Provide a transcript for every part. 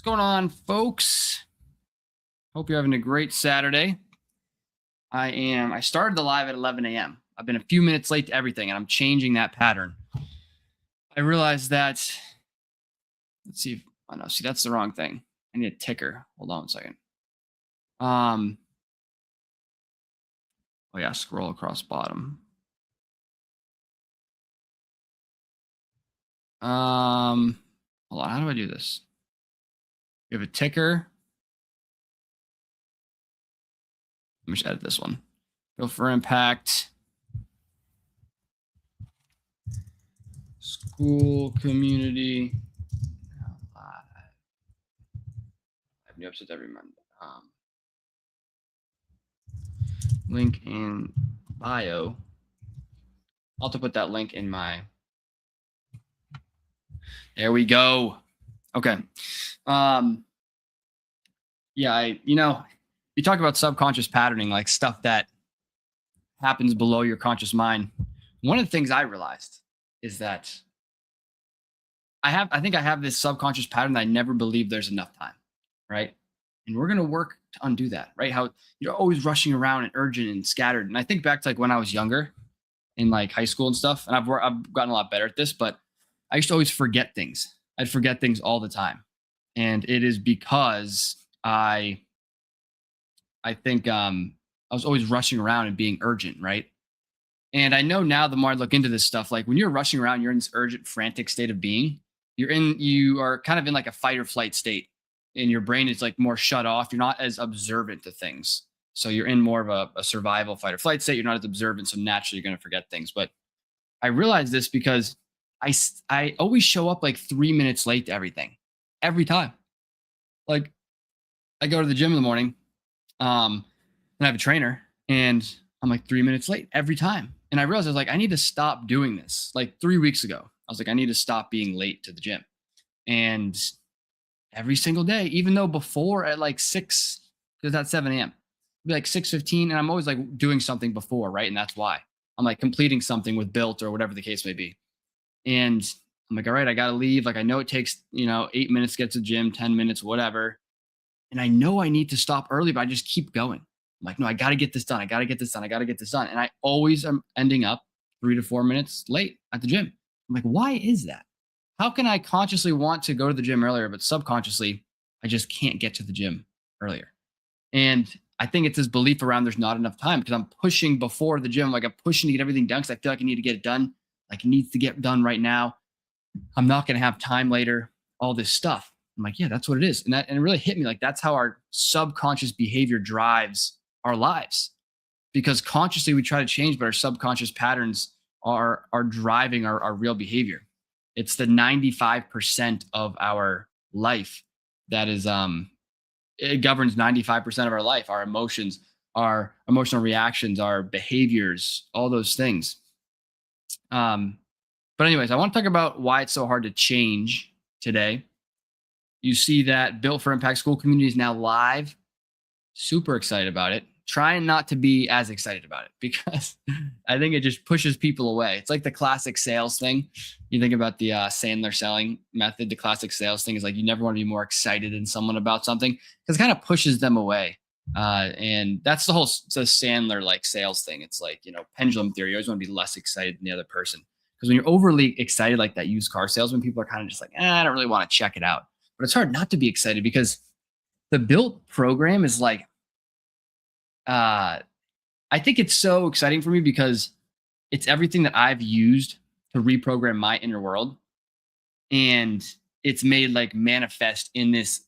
What's going on, folks? Hope you're having a great Saturday. I started the live at 11 a.m. I've been a few minutes late to everything, and I'm changing that pattern. I realized that, let's see. Oh, no, see, that's the wrong thing. I need a ticker. Hold on 1 second. Oh, yeah, scroll across bottom. Hold on. How do I do this? You have a ticker. Let me just edit this one. Go for impact. School community. I have new episodes every Monday. Link in bio. I'll have to put that link in my. There we go. Okay. Yeah, you talk about subconscious patterning, like stuff that happens below your conscious mind. One of the things I realized is that I think I have this subconscious pattern that I never believe there's enough time, right? And we're going to work to undo that, right? How you're always rushing around and urgent and scattered. And I think back to like when I was younger in like high school and stuff, and I've gotten a lot better at this, but I used to always forget things. I'd forget things all the time. And it is because I think I was always rushing around and being urgent, right? And I know now the more I look into this stuff, like when you're rushing around, you're in this urgent, frantic state of being. You are kind of in like a fight or flight state, and your brain is like more shut off. You're not as observant to things. So you're in more of a survival fight or flight state. You're not as observant. So naturally you're going to forget things. But I realized this because I always show up like 3 minutes late to everything, every time. Like I go to the gym in the morning, and I have a trainer, and I'm like 3 minutes late every time. And I realized I was like, I need to stop doing this. Like 3 weeks ago, I was like, I need to stop being late to the gym. And every single day, even though before at like 6, because that's 7 a.m., be like 6:15, and I'm always like doing something before, right? And that's why I'm like completing something with Built or whatever the case may be. And I'm like, all right, I got to leave. Like I know it takes, 8 minutes to get to the gym, 10 minutes, whatever. And I know I need to stop early, but I just keep going. I'm like, no, I got to get this done. I got to get this done. I got to get this done. And I always am ending up 3 to 4 minutes late at the gym. I'm like, why is that? How can I consciously want to go to the gym earlier, but subconsciously, I just can't get to the gym earlier? And I think it's this belief around there's not enough time because I'm pushing before the gym. Like I'm pushing to get everything done because I feel like I need to get it done. Like it needs to get done right now. I'm not going to have time later, all this stuff. I'm like, yeah, that's what it is. And it really hit me. Like that's how our subconscious behavior drives our lives, because consciously we try to change, but our subconscious patterns are driving our real behavior. It's the 95% of our life that is, it governs 95% of our life, our emotions, our emotional reactions, our behaviors, all those things. But anyways, I want to talk about why it's so hard to change today. You see that Built for Impact School Community is now live. Super excited about it. Trying not to be as excited about it because I think it just pushes people away. It's like the classic sales thing. You think about the Sandler selling method. The classic sales thing is like you never want to be more excited than someone about something because it kind of pushes them away. And that's the Sandler like sales thing. It's like, pendulum theory. You always want to be less excited than the other person. Because when you're overly excited, like that used car salesman, people are kind of just like, I don't really want to check it out. But it's hard not to be excited because the Built program is like, I think it's so exciting for me because it's everything that I've used to reprogram my inner world. And it's made like manifest in this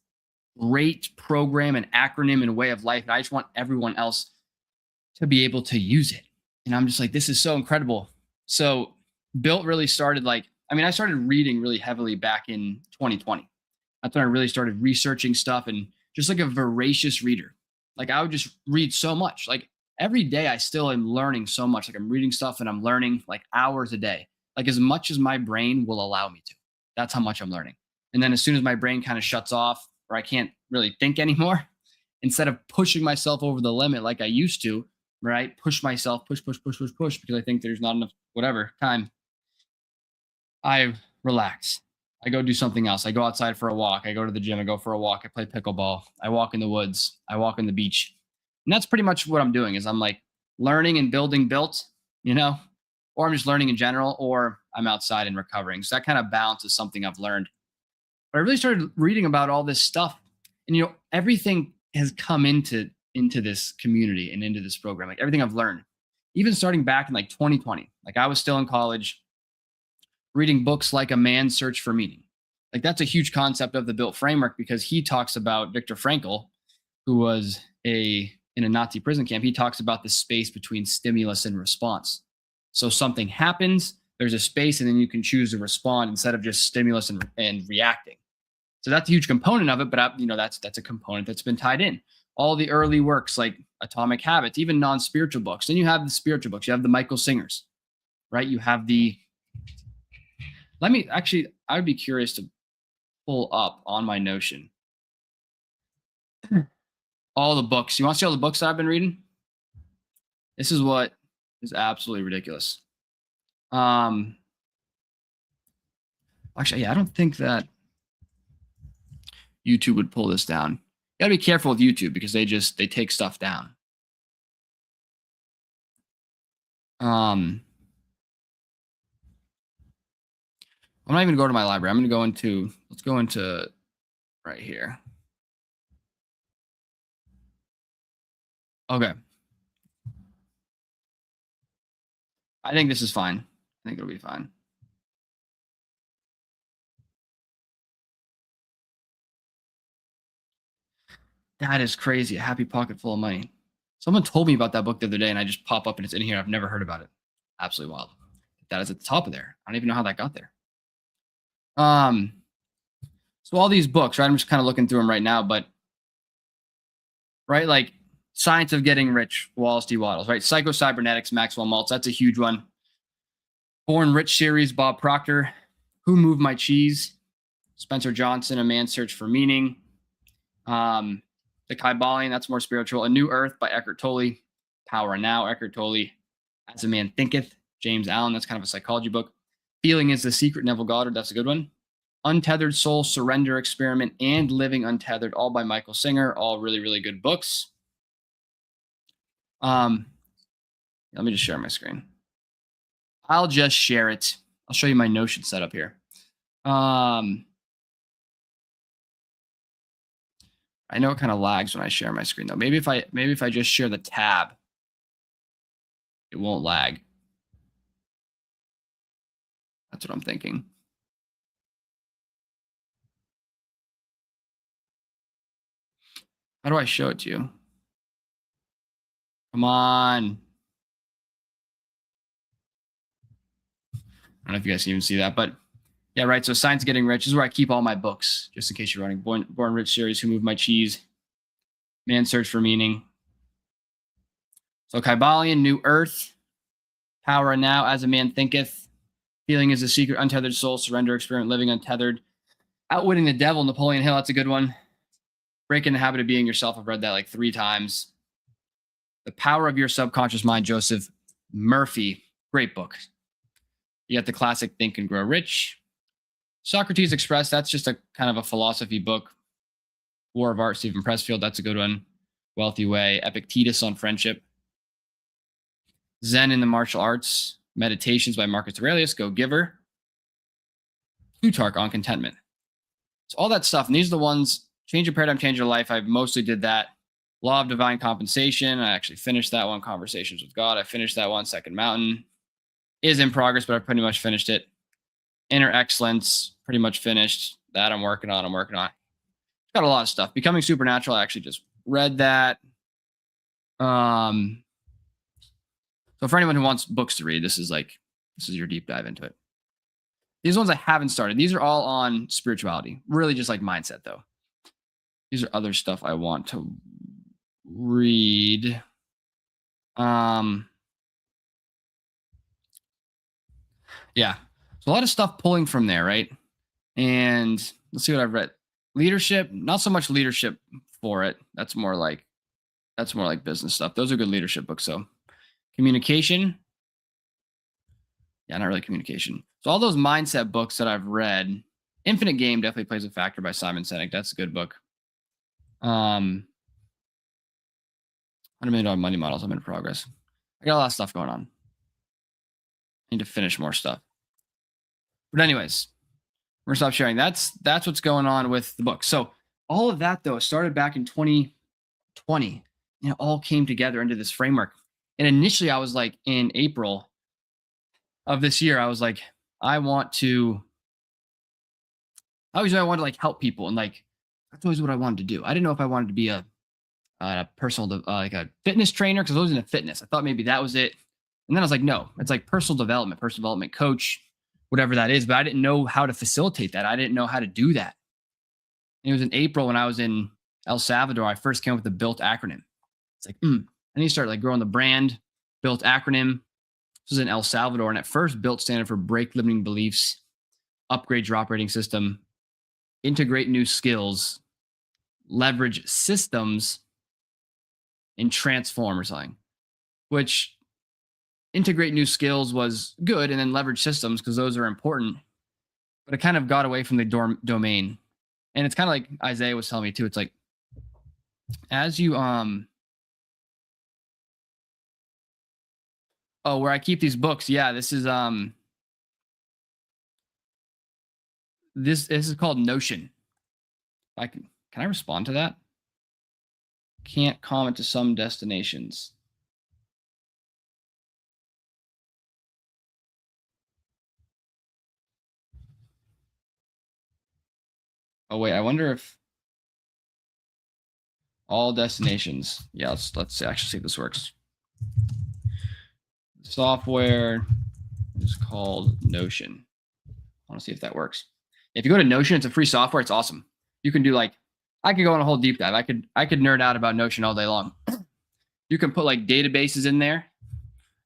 great program and acronym and way of life. And I just want everyone else to be able to use it. And I'm just like, this is so incredible. So Built really started I started reading really heavily back in 2020. That's when I really started researching stuff and just like a voracious reader. Like I would just read so much. Like every day I still am learning so much. Like I'm reading stuff and I'm learning like hours a day, like as much as my brain will allow me to. That's how much I'm learning. And then as soon as my brain kind of shuts off or I can't really think anymore, instead of pushing myself over the limit like I used to, right? Push myself, push, because I think there's not enough, whatever time, I relax. I go do something else. I go outside for a walk. I go to the gym. I go for a walk. I play pickleball. I walk in the woods. I walk on the beach. And that's pretty much what I'm doing is I'm like learning and building built, you know, or I'm just learning in general, or I'm outside and recovering. So that kind of balance is something I've learned. But I really started reading about all this stuff. And everything has come into this community and into this program. Like everything I've learned, even starting back in like 2020. Like I was still in college reading books like A Man's Search for Meaning. Like that's a huge concept of the built framework because he talks about Viktor Frankl, who was in a Nazi prison camp. He talks about the space between stimulus and response. So something happens, there's a space, and then you can choose to respond instead of just stimulus and reacting. So that's a huge component of it, but that's a component that's been tied in. All the early works like Atomic Habits, even non-spiritual books. Then you have the spiritual books. You have the Michael Singers, right? You have I would be curious to pull up on my Notion all the books. You want to see all the books that I've been reading? This is what is absolutely ridiculous. Actually, yeah, I don't think that YouTube would pull this down. You gotta be careful with YouTube because they take stuff down. I'm not even going to go to my library. I'm going to let's go into right here. Okay. I think this is fine. I think it'll be fine. That is crazy. A Happy Pocket Full of Money. Someone told me about that book the other day, and I just pop up and it's in here. I've never heard about it. Absolutely wild. That is at the top of there. I don't even know how that got there. So all these books, right? I'm just kind of looking through them right now, but right, like Science of Getting Rich, Wallace D. Wattles, right? Psycho-Cybernetics, Maxwell Maltz. That's a huge one. Born Rich series, Bob Proctor. Who Moved My Cheese? Spencer Johnson, A Man's Search for Meaning. The Kybalion, that's more spiritual. A New Earth by Eckhart Tolle. Power Now, Eckhart Tolle. As a Man Thinketh, James Allen. That's kind of a psychology book. Feeling is the Secret, Neville Goddard. That's a good one. Untethered Soul, Surrender Experiment, and Living Untethered, all by Michael Singer. All really, really good books. Let me just share my screen. I'll just share it. I'll show you my Notion setup here. I know it kind of lags when I share my screen though. Maybe if I just share the tab, it won't lag. That's what I'm thinking. How do I show it to you? Come on. I don't know if you guys can even see that, but yeah, right. So Science of Getting Rich is where I keep all my books, just in case you're running. Born Rich series, Who Moved My Cheese, Man's Search for Meaning. So Kybalion, New Earth, Power Now, As a Man Thinketh, Feeling is the Secret, Untethered Soul, Surrender Experiment, Living Untethered, Outwitting the Devil, Napoleon Hill. That's a good one. Breaking the Habit of Being Yourself. I've read that like 3 times. The Power of Your Subconscious Mind, Joseph Murphy. Great book. You got the classic Think and Grow Rich. Socrates Express. That's just a kind of a philosophy book. War of Art, Stephen Pressfield. That's a good one. Wealthy Way. Epictetus on Friendship. Zen in the Martial Arts. Meditations by Marcus Aurelius. Go Giver. Plutarch on Contentment. So all that stuff. And these are the ones. Change Your Paradigm, Change Your Life. I mostly did that. Law of Divine Compensation. I actually finished that one. Conversations with God. I finished that one. Second Mountain is in progress, but I pretty much finished it. Inner Excellence, pretty much finished. That I'm working on. Got a lot of stuff. Becoming Supernatural. I actually just read that. So for anyone who wants books to read, this is your deep dive into it. These ones I haven't started. These are all on spirituality. Really just like mindset though. These are other stuff I want to read. Yeah. So a lot of stuff pulling from there, right? And let's see what I've read. Leadership, not so much leadership for it. That's more like business stuff. Those are good leadership books. So communication. Yeah, not really communication. So all those mindset books that I've read, Infinite Game definitely plays a factor by Simon Sinek. That's a good book. $100 Million Money Models. I'm in progress. I got a lot of stuff going on. I need to finish more stuff. But anyways, we're gonna stop sharing. That's what's going on with the book. So all of that though started back in 2020. It all came together into this framework. And initially, I was like, in April of this year, I was like, I always wanted to like help people, and like that's always what I wanted to do. I didn't know if I wanted to be a personal like a fitness trainer, because I was into fitness. I thought maybe that was it, and then I was like, no, it's like personal development coach, whatever that is. But I didn't know how to facilitate that. I didn't know how to do that. And it was in April when I was in El Salvador. I first came up with the Built acronym. It's like, I need to start like growing the brand. Built acronym. This was in El Salvador, and at first, Built standard for break limiting beliefs, upgrade your operating system, integrate new skills, leverage systems, and transform or something. Which integrate new skills was good, and then leverage systems because those are important. But it kind of got away from the domain, and it's kind of like Isaiah was telling me too. It's like as you where I keep these books. Yeah, this is this is called Notion. Can I respond to that? Can't comment to some destinations. Oh wait, I wonder if all destinations. Yeah, let's actually see if this works. Software is called Notion. I want to see if that works. If you go to Notion, it's a free software. It's awesome. You can do like, I could go on a whole deep dive. I could nerd out about Notion all day long. You can put like databases in there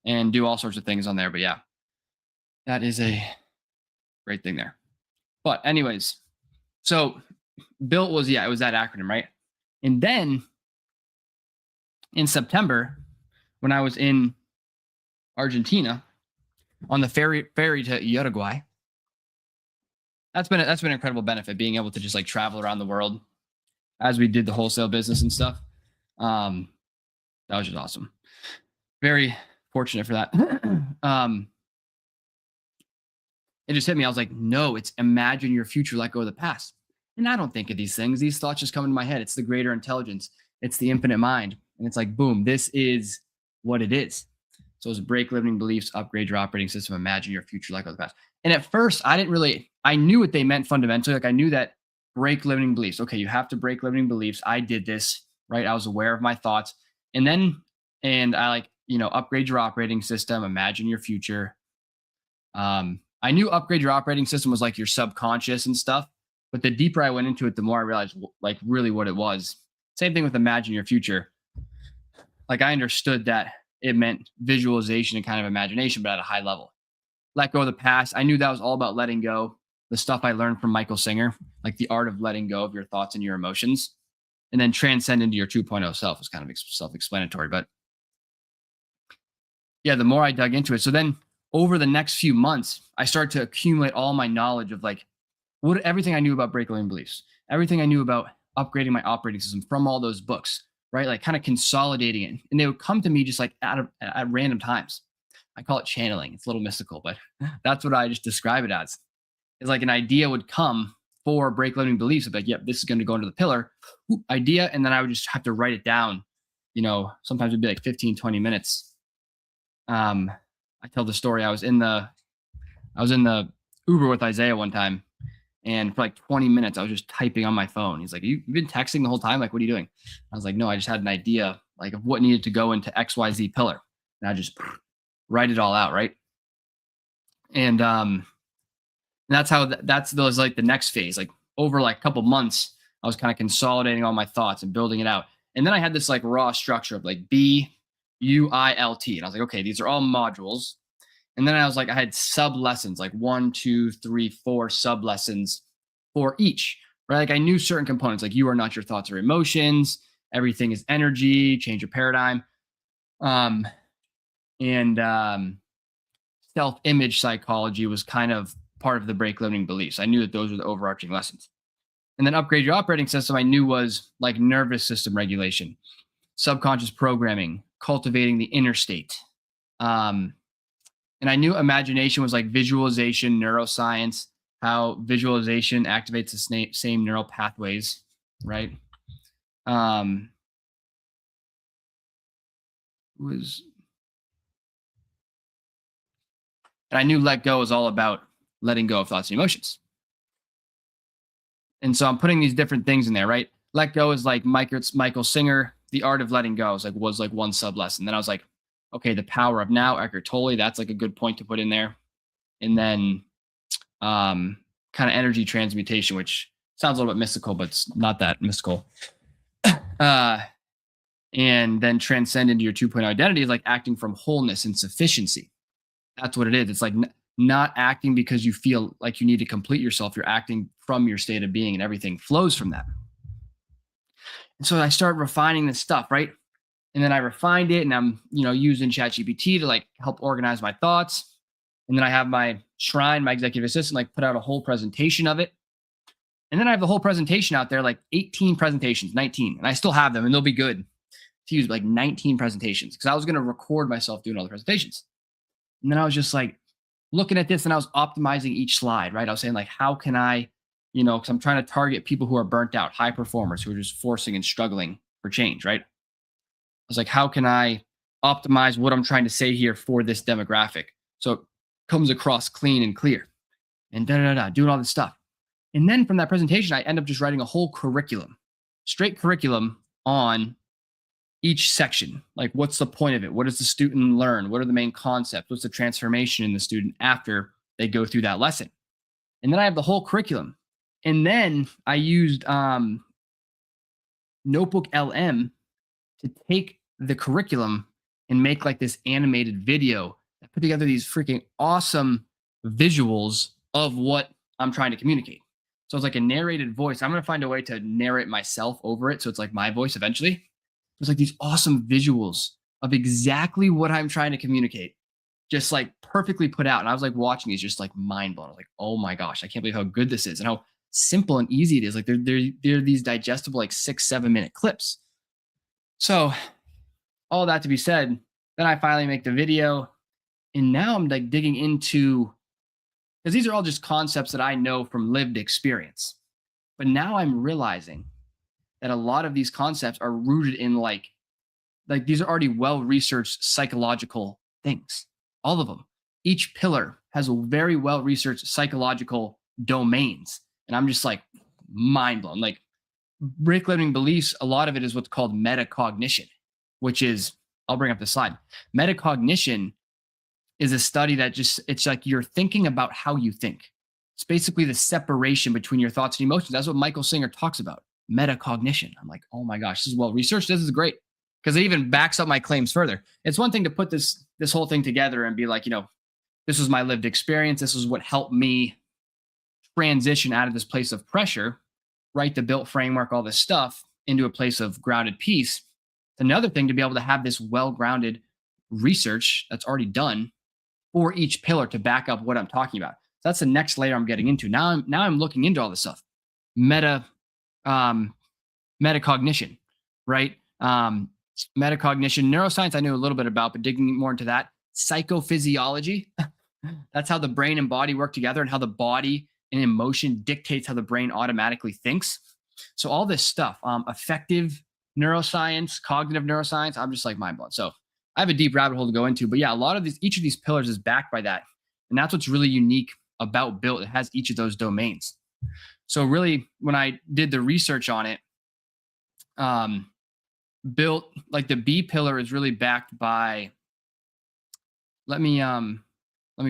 and do all sorts of things on there. But yeah, that is a great thing there. But anyways, so Built was, it was that acronym, right? And then in September, when I was in Argentina on the ferry to Uruguay, that's been an incredible benefit, being able to just like travel around the world as we did the wholesale business and stuff. That was just awesome. Very fortunate for that. It just hit me. I was like, no, it's imagine your future, let go of the past. And I don't think of these things. These thoughts just come into my head. It's the greater intelligence. It's the infinite mind. And it's like, boom, this is what it is. So it's break limiting beliefs, upgrade your operating system, imagine your future, let go of the past. And at first, I knew what they meant fundamentally. Like I knew that break limiting beliefs. Okay, you have to break limiting beliefs. I did this, right? I was aware of my thoughts. And I like, upgrade your operating system, imagine your future. I knew upgrade your operating system was like your subconscious and stuff. But the deeper I went into it, the more I realized like really what it was. Same thing with imagine your future. Like I understood that it meant visualization and kind of imagination, but at a high level. Let go of the past. I knew that was all about letting go. The stuff I learned from Michael Singer, like the art of letting go of your thoughts and your emotions, and then transcend into your 2.0 self is kind of self-explanatory. But yeah, the more I dug into it. So then over the next few months, I started to accumulate all my knowledge of like everything I knew about break limiting beliefs, everything I knew about upgrading my operating system from all those books, right? Like kind of consolidating it. And they would come to me just like at random times. I call it channeling. It's a little mystical, but that's what I just describe it as. It's like an idea would come for break limiting beliefs. I'd be like, yep, this is going to go into the pillar idea. And then I would just have to write it down. Sometimes it'd be like 15, 20 minutes. I tell the story. I was in the Uber with Isaiah one time. And for like 20 minutes, I was just typing on my phone. He's like, you've been texting the whole time? Like, what are you doing? I was like, no, I just had an idea like of what needed to go into XYZ pillar. And I just write it all out, right? And that's how those like the next phase. Like over like a couple months, I was kind of consolidating all my thoughts and building it out. And then I had this like raw structure of like BUILT. And I was like, okay, these are all modules. And then I was like, I had sub lessons, like 1, 2, 3, 4 sub lessons for each, right? Like I knew certain components, like you are not your thoughts or emotions. Everything is energy, change your paradigm. And self-image psychology was kind of part of the break limiting beliefs. I knew that those were the overarching lessons. And then upgrade your operating system, I knew was like nervous system regulation, subconscious programming, cultivating the inner state. Um, and I knew imagination was like visualization, neuroscience, how visualization activates the same neural pathways, right? Um, was and I knew let go is all about letting go of thoughts and emotions. And so I'm putting these different things in there, right? Let go is like Michael Singer, the art of letting go was like one sub lesson. Then I was like, okay, the power of now, Eckhart Tolle, that's like a good point to put in there. And then kind of energy transmutation, which sounds a little bit mystical, but it's not that mystical. uh, and then transcend into your 2.0 identity is like acting from wholeness and sufficiency. That's what it is. It's like not acting because you feel like you need to complete yourself. You're acting from your state of being, and everything flows from that. And so I started refining this stuff, right? And then I refined it, and I'm, using ChatGPT to like help organize my thoughts. And then I have my Shrine, my executive assistant, like put out a whole presentation of it. And then I have the whole presentation out there, like 18 presentations, 19, and I still have them, and they'll be good to use, like 19 presentations, because I was going to record myself doing all the presentations. And then I was just like looking at this, and I was optimizing each slide, right? I was saying, like, how can I, because I'm trying to target people who are burnt out, high performers who are just forcing and struggling for change, right? I was like, how can I optimize what I'm trying to say here for this demographic so it comes across clean and clear, and doing all this stuff. And then from that presentation, I end up just writing a whole curriculum, straight curriculum on each section. Like, what's the point of it? What does the student learn? What are the main concepts? What's the transformation in the student after they go through that lesson? And then I have the whole curriculum. And then I used Notebook LM to take the curriculum and make like this animated video. I put together these freaking awesome visuals of what I'm trying to communicate. So it's like a narrated voice. I'm going to find a way to narrate myself over it, so it's like my voice eventually. There's like these awesome visuals of exactly what I'm trying to communicate, just like perfectly put out. And I was like watching these, just like mind blown. I was like, oh my gosh, I can't believe how good this is and how simple and easy it is. Like they're these digestible, like 6-7 minute clips. So all that to be said, then I finally make the video, and now I'm like digging into, because these are all just concepts that I know from lived experience. But now I'm realizing that a lot of these concepts are rooted in like these are already well researched psychological things. All of them. Each pillar has a very well researched psychological domains. And I'm just like mind blown. Like, break limiting beliefs, a lot of it is what's called metacognition, which is, I'll bring up the slide. Metacognition is a study that just, it's like you're thinking about how you think. It's basically the separation between your thoughts and emotions. That's what Michael Singer talks about, metacognition. I'm like, oh my gosh, this is well researched. This is great, because it even backs up my claims further. It's one thing to put this whole thing together and be like, this was my lived experience. This is what helped me transition out of this place of pressure, write the built framework, all this stuff, into a place of grounded peace. It's another thing to be able to have this well-grounded research that's already done for each pillar to back up what I'm talking about. So that's the next layer I'm getting into. Now I'm looking into all this stuff. Metacognition, right? Metacognition, neuroscience, I knew a little bit about, but digging more into that. Psychophysiology, that's how the brain and body work together, and how the body and emotion dictates how the brain automatically thinks. So all this stuff, affective neuroscience, cognitive neuroscience, I'm just like mind blown. So I have a deep rabbit hole to go into, but yeah, a lot of these, each of these pillars is backed by that. And that's what's really unique about Built. It has each of those domains. So really, when I did the research on it, Built, like the B pillar is really backed by, let me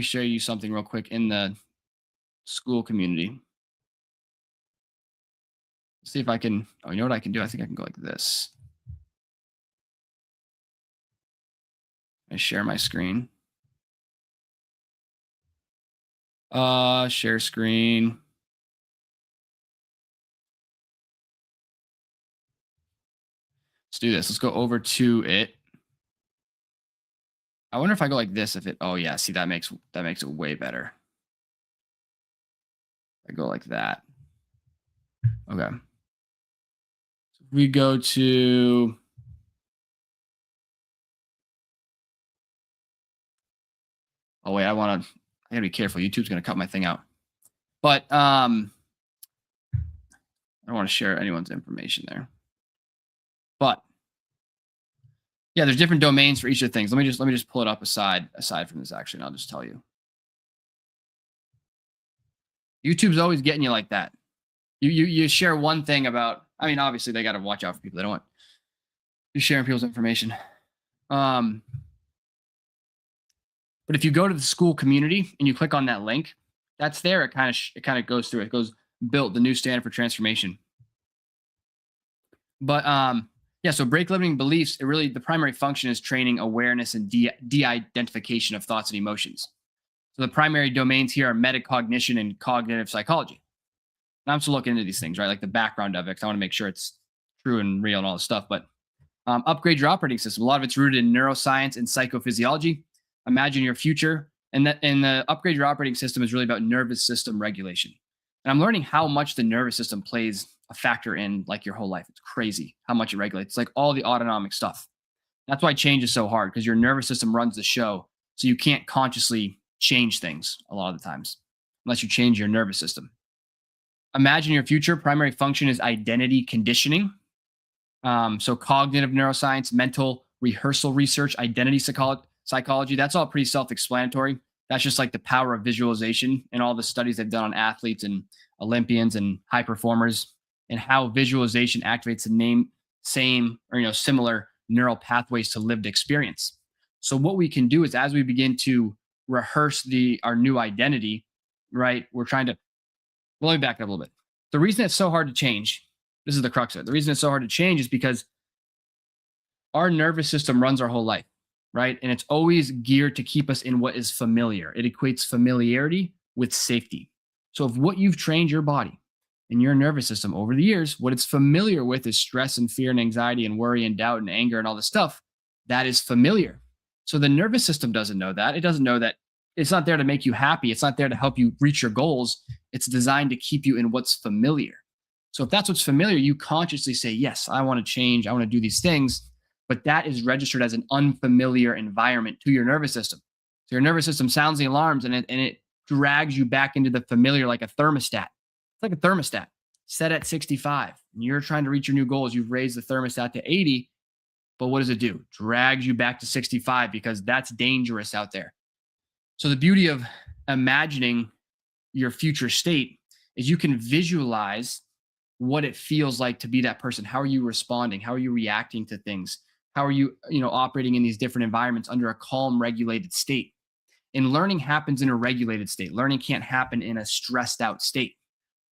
show you something real quick in the school community. See if I can, oh, you know what I can do? I think I can go like this. I share my screen. Share screen. Let's do this. Let's go over to it. I wonder if I go like this, if it, oh yeah, see, that makes it way better. I go like that. Okay. We go to, oh wait, I gotta be careful. YouTube's gonna cut my thing out. But I don't want to share anyone's information there. But yeah, there's different domains for each of the things. Let me just pull it up aside from this actually, and I'll just tell you. YouTube's always getting you like that. You share one thing about, I mean, obviously they got to watch out for people. They don't want you sharing people's information. But if you go to the school community and you click on that link, that's there. It kind of goes through. It goes built the new standard for transformation. But yeah, so break limiting beliefs. It really, the primary function is training awareness and de-identification of thoughts and emotions. So the primary domains here are metacognition and cognitive psychology. And I'm still looking into these things, right? Like the background of it, because I want to make sure it's true and real and all this stuff. But upgrade your operating system. A lot of it's rooted in neuroscience and psychophysiology. Imagine your future, and the upgrade your operating system is really about nervous system regulation. And I'm learning how much the nervous system plays a factor in like your whole life. It's crazy how much it regulates. It's like all the autonomic stuff. That's why change is so hard, because your nervous system runs the show. So you can't consciously change things a lot of the times unless you change your nervous system. Imagine your future. Primary function is identity conditioning. So cognitive neuroscience, mental rehearsal research, identity psychology, that's all pretty self-explanatory. That's just like the power of visualization and all the studies they've done on athletes and Olympians and high performers, and how visualization activates the same or similar neural pathways to lived experience. So what we can do is, as we begin to rehearse our new identity, right? We're trying to, well, let me back up a little bit. The reason it's so hard to change, this is the crux of it. The reason it's so hard to change is because our nervous system runs our whole life, right? And it's always geared to keep us in what is familiar. It equates familiarity with safety. So if what you've trained your body and your nervous system over the years, what it's familiar with is stress and fear and anxiety and worry and doubt and anger and all this stuff, that is familiar. So the nervous system doesn't know that. It doesn't know that it's not there to make you happy. It's not there to help you reach your goals. It's designed to keep you in what's familiar. So if that's what's familiar, you consciously say, yes, I want to change. I want to do these things. But that is registered as an unfamiliar environment to your nervous system. So your nervous system sounds the alarms and it drags you back into the familiar like a thermostat. It's like a thermostat set at 65. And you're trying to reach your new goals. You've raised the thermostat to 80. But what does it do? Drags you back to 65 because that's dangerous out there. So the beauty of imagining your future state is you can visualize what it feels like to be that person. How are you responding? How are you reacting to things? How are you, operating in these different environments under a calm, regulated state? And learning happens in a regulated state. Learning can't happen in a stressed out state.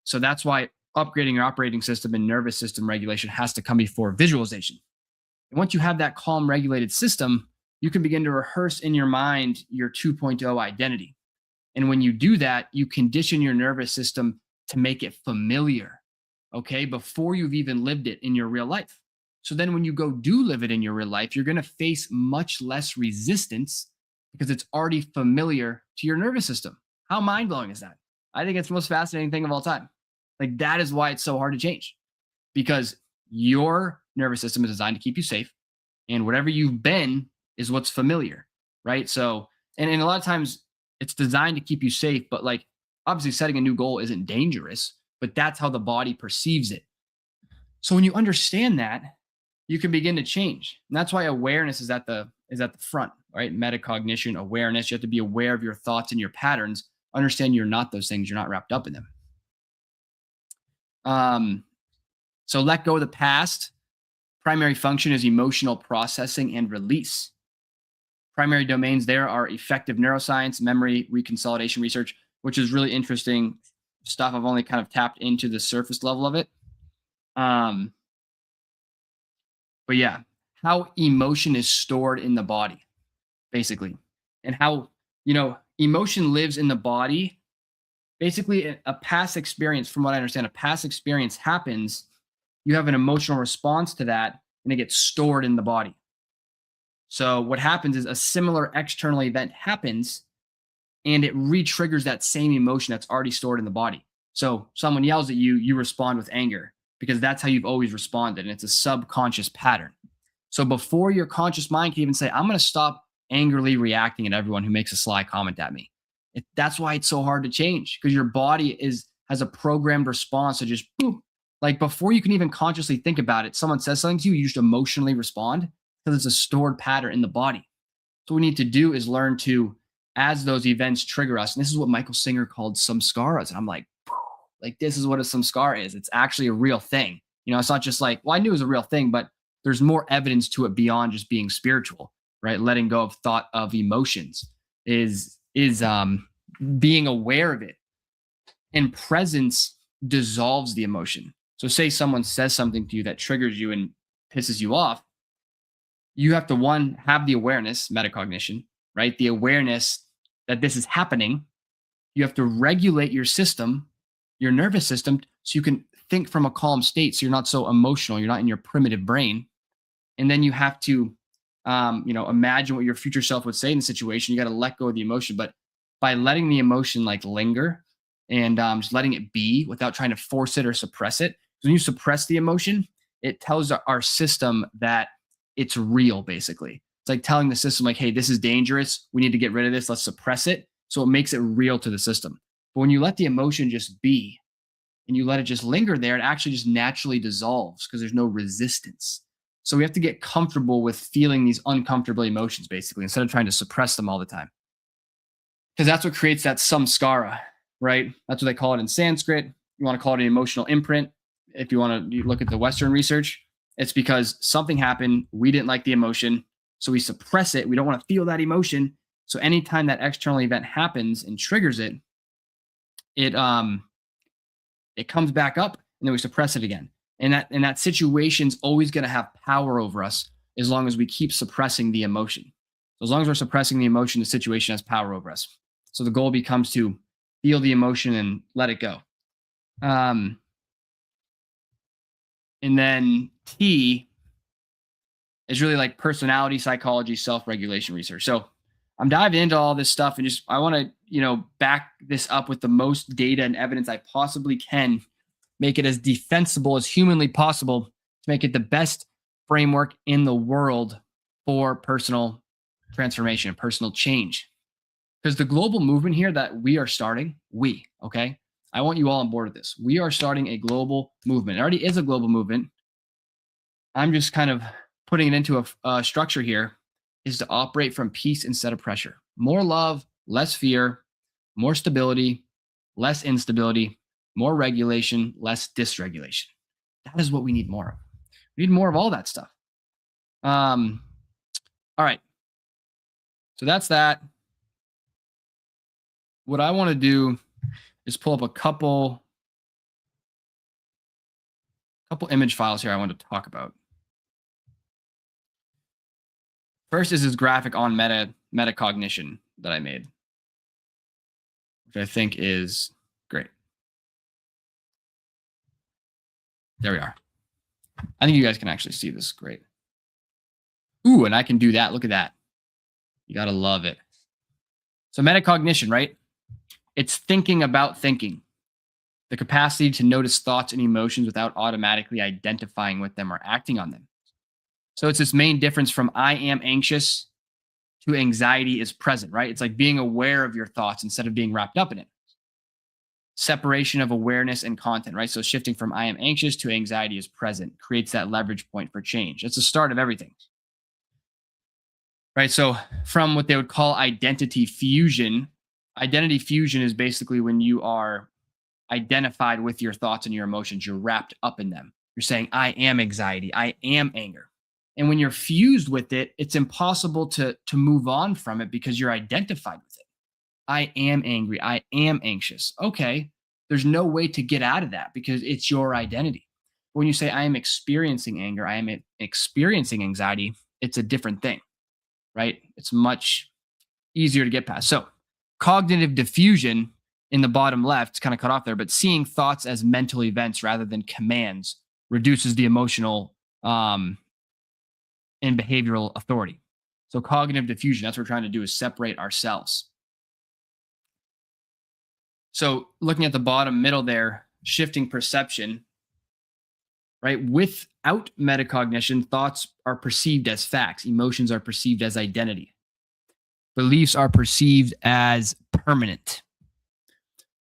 So that's why upgrading your operating system and nervous system regulation has to come before visualization. And once you have that calm, regulated system, you can begin to rehearse in your mind your 2.0 identity. And when you do that, you condition your nervous system to make it familiar, okay, before you've even lived it in your real life. So then when you go do live it in your real life, you're going to face much less resistance because it's already familiar to your nervous system. How mind-blowing is that? I think it's the most fascinating thing of all time. Like, that is why it's so hard to change, because your nervous system is designed to keep you safe, and whatever you've been is what's familiar, right? So, and a lot of times it's designed to keep you safe, but like, obviously setting a new goal isn't dangerous, but that's how the body perceives it. So when you understand that, you can begin to change. And that's why awareness is at the front, right? Metacognition, awareness. You have to be aware of your thoughts and your patterns. Understand you're not those things. You're not wrapped up in them. So let go of the past. Primary function is emotional processing and release. Primary domains there are effective neuroscience, memory reconsolidation research, which is really interesting stuff. I've only kind of tapped into the surface level of it. But yeah, how emotion is stored in the body, basically, and how, emotion lives in the body. Basically, a past experience, from what I understand, a past experience happens, you have an emotional response to that, and it gets stored in the body. So what happens is a similar external event happens, and it re-triggers that same emotion that's already stored in the body. So someone yells at you, you respond with anger because that's how you've always responded. And it's a subconscious pattern. So before your conscious mind can even say, I'm going to stop angrily reacting at everyone who makes a sly comment at me. That's why it's so hard to change, because your body has a programmed response to just boom. Like before you can even consciously think about it, someone says something to you, you just emotionally respond because it's a stored pattern in the body. So what we need to do is learn to, as those events trigger us, and this is what Michael Singer called samskaras. And I'm like this is what a samskara is. It's actually a real thing. It's not just like, well, I knew it was a real thing, but there's more evidence to it beyond just being spiritual, right? Letting go of thought of emotions is being aware of it. And presence dissolves the emotion. So say someone says something to you that triggers you and pisses you off. You have to, one, have the awareness, metacognition, right? The awareness that this is happening. You have to regulate your system, your nervous system, so you can think from a calm state. So you're not so emotional. You're not in your primitive brain. And then you have to, imagine what your future self would say in the situation. You got to let go of the emotion. But by letting the emotion like linger and just letting it be without trying to force it or suppress it. When you suppress the emotion, it tells our system that it's real, basically. It's like telling the system, like, hey, this is dangerous. We need to get rid of this. Let's suppress it. So it makes it real to the system. But when you let the emotion just be and you let it just linger there, it actually just naturally dissolves because there's no resistance. So we have to get comfortable with feeling these uncomfortable emotions, basically, instead of trying to suppress them all the time. Because that's what creates that samskara, right? That's what they call it in Sanskrit. You want to call it an emotional imprint. If you want to look at the Western research, it's because something happened. We didn't like the emotion. So we suppress it. We don't want to feel that emotion. So anytime that external event happens and triggers it, it comes back up and then we suppress it again. And that situation's always going to have power over us as long as we keep suppressing the emotion. So as long as we're suppressing the emotion, the situation has power over us. So the goal becomes to feel the emotion and let it go. And then T is really like personality psychology, self-regulation research. So I'm diving into all this stuff and I want to, back this up with the most data and evidence I possibly can, make it as defensible as humanly possible to make it the best framework in the world for personal transformation, personal change. Because the global movement here that we are starting, okay? I want you all on board with this. We are starting a global movement. It already is a global movement. I'm just kind of putting it into a structure here, is to operate from peace instead of pressure. More love, less fear, more stability, less instability, more regulation, less dysregulation. That is what we need more of. We need more of all that stuff. All right. So that's that. What I want to do is pull up a couple image files here I want to talk about. First is this graphic on metacognition that I made, which I think is great. There we are. I think you guys can actually see this great. Ooh, and I can do that. Look at that. You got to love it. So metacognition, right? It's thinking about thinking. The capacity to notice thoughts and emotions without automatically identifying with them or acting on them. So it's this main difference from I am anxious to anxiety is present, right? It's like being aware of your thoughts instead of being wrapped up in it. Separation of awareness and content, right? So shifting from I am anxious to anxiety is present creates that leverage point for change. It's the start of everything, right? So from what they would call identity fusion is basically when you are identified with your thoughts and your emotions, you're wrapped up in them. You're saying, I am anxiety, I am anger. And when you're fused with it, it's impossible to move on from it because you're identified with it. I am angry, I am anxious. Okay, there's no way to get out of that because it's your identity. When you say I am experiencing anger, I am experiencing anxiety, it's a different thing, right? It's much easier to get past. So cognitive diffusion in the bottom left, it's kind of cut off there, but seeing thoughts as mental events rather than commands reduces the emotional and behavioral authority. So cognitive diffusion, that's what we're trying to do, is separate ourselves. So looking at the bottom middle there, shifting perception, right? Without metacognition, thoughts are perceived as facts, emotions are perceived as identity, beliefs are perceived as permanent.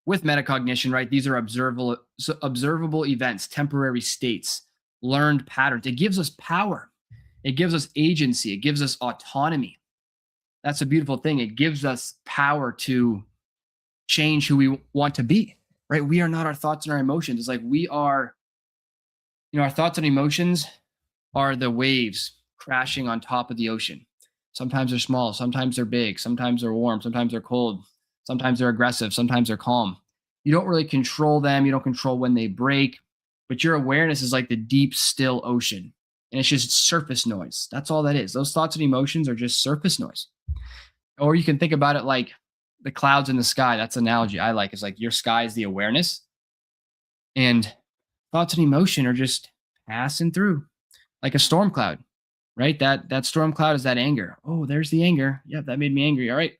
With metacognition, right, these are observable events, temporary states, learned patterns. It gives us power, it gives us agency, it gives us autonomy. That's a beautiful thing. It gives us power to change who we want to be, right? We are not our thoughts and our emotions. It's like we are, our thoughts and emotions are the waves crashing on top of the ocean. Sometimes they're small, sometimes they're big, sometimes they're warm, sometimes they're cold, sometimes they're aggressive, sometimes they're calm. You don't really control them. You don't control when they break, but your awareness is like the deep, still ocean. And it's just surface noise. That's all that is. Those thoughts and emotions are just surface noise. Or you can think about it like the clouds in the sky. That's an analogy I like. It's like your sky is the awareness, and thoughts and emotion are just passing through like a storm cloud, right? That storm cloud is that anger. Oh, there's the anger. Yep, that made me angry. All right.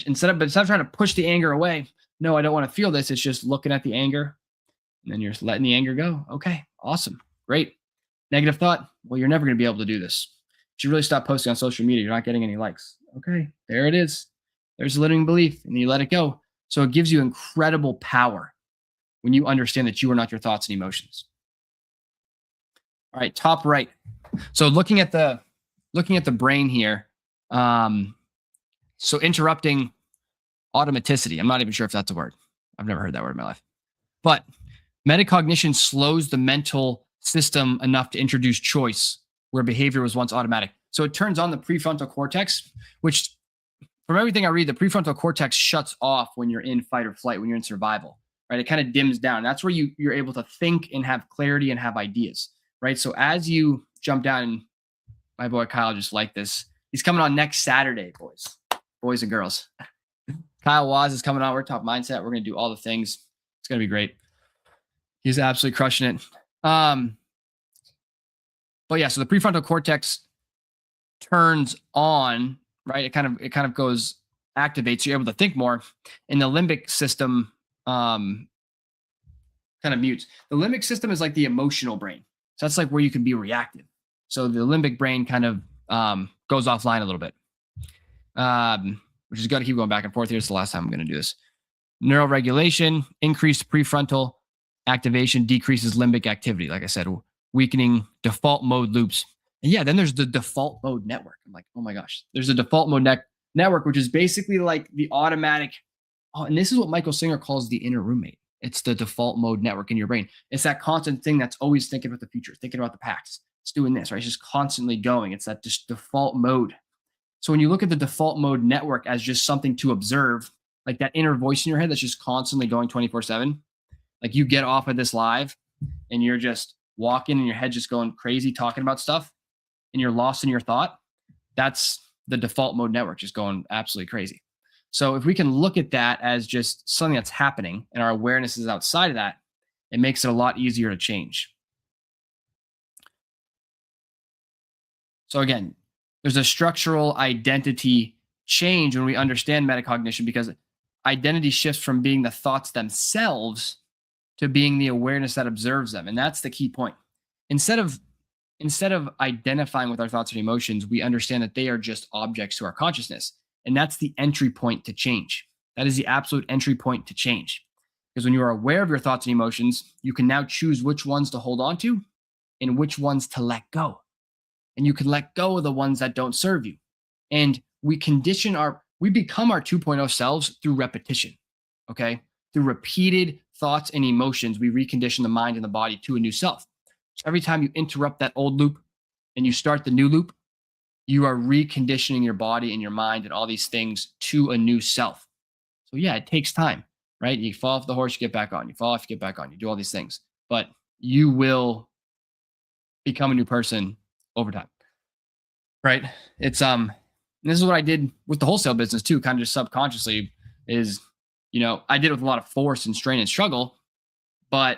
Instead of trying to push the anger away, no, I don't want to feel this. It's just looking at the anger, and then you're letting the anger go. Okay, awesome, great. Negative thought. Well, you're never going to be able to do this. You should really stop posting on social media. You're not getting any likes. Okay, there it is. There's a limiting belief, and you let it go. So it gives you incredible power when you understand that you are not your thoughts and emotions. All right, top right. So looking at the brain here. So interrupting automaticity. I'm not even sure if that's a word. I've never heard that word in my life. But metacognition slows the mental system enough to introduce choice where behavior was once automatic. So it turns on the prefrontal cortex, which from everything I read, the prefrontal cortex shuts off when you're in fight or flight, when you're in survival, right? It kind of dims down. That's where you're able to think and have clarity and have ideas, right? So as you jump down, and my boy Kyle just liked this. He's coming on next Saturday, boys and girls. Kyle Waz is coming on. We're Top Mindset. We're going to do all the things. It's going to be great. He's absolutely crushing it. But yeah, so the prefrontal cortex turns on, right? It kind of goes, activates. So you're able to think more, and the limbic system kind of mutes. The limbic system is like the emotional brain. So that's like where you can be reactive. So the limbic brain kind of goes offline a little bit, which is got to keep going back and forth here. It's the last time I'm going to do this. Neuroregulation, increased prefrontal activation decreases limbic activity. Like I said, weakening default mode loops. And yeah, then there's the default mode network. I'm like, oh my gosh, there's a default mode network, which is basically like the automatic. Oh, and this is what Michael Singer calls the inner roommate. It's the default mode network in your brain. It's that constant thing that's always thinking about the future, thinking about the past. It's doing this, right? It's just constantly going. It's that just default mode. So when you look at the default mode network as just something to observe, like that inner voice in your head that's just constantly going 24/7, like you get off of this live and you're just walking and your head just going crazy talking about stuff and you're lost in your thought, that's the default mode network just going absolutely crazy. So if we can look at that as just something that's happening and our awareness is outside of that, it makes it a lot easier to change. So again, there's a structural identity change when we understand metacognition, because identity shifts from being the thoughts themselves to being the awareness that observes them. And that's the key point. Instead of identifying with our thoughts and emotions, we understand that they are just objects to our consciousness. And that's the entry point to change. That is the absolute entry point to change. Because when you are aware of your thoughts and emotions, you can now choose which ones to hold on to and which ones to let go. And you can let go of the ones that don't serve you. And we become our 2.0 selves through repetition. Okay. Through repeated thoughts and emotions, we recondition the mind and the body to a new self. So every time you interrupt that old loop and you start the new loop, you are reconditioning your body and your mind and all these things to a new self. So yeah, it takes time, right? You fall off the horse, you get back on. You fall off, you get back on. You do all these things, but you will become a new person over time, right? It's this is what I did with the wholesale business too, kind of just subconsciously. Is, I did it with a lot of force and strain and struggle, and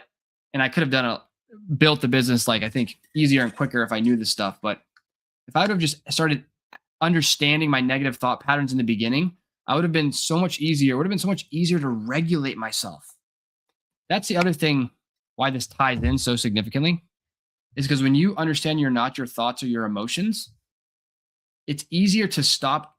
I could have built the business like I think easier and quicker if I knew this stuff. But if I would have just started understanding my negative thought patterns in the beginning, I would have been so much easier. It would have been so much easier to regulate myself. That's the other thing why this ties in so significantly is because when you understand you're not your thoughts or your emotions, it's easier to stop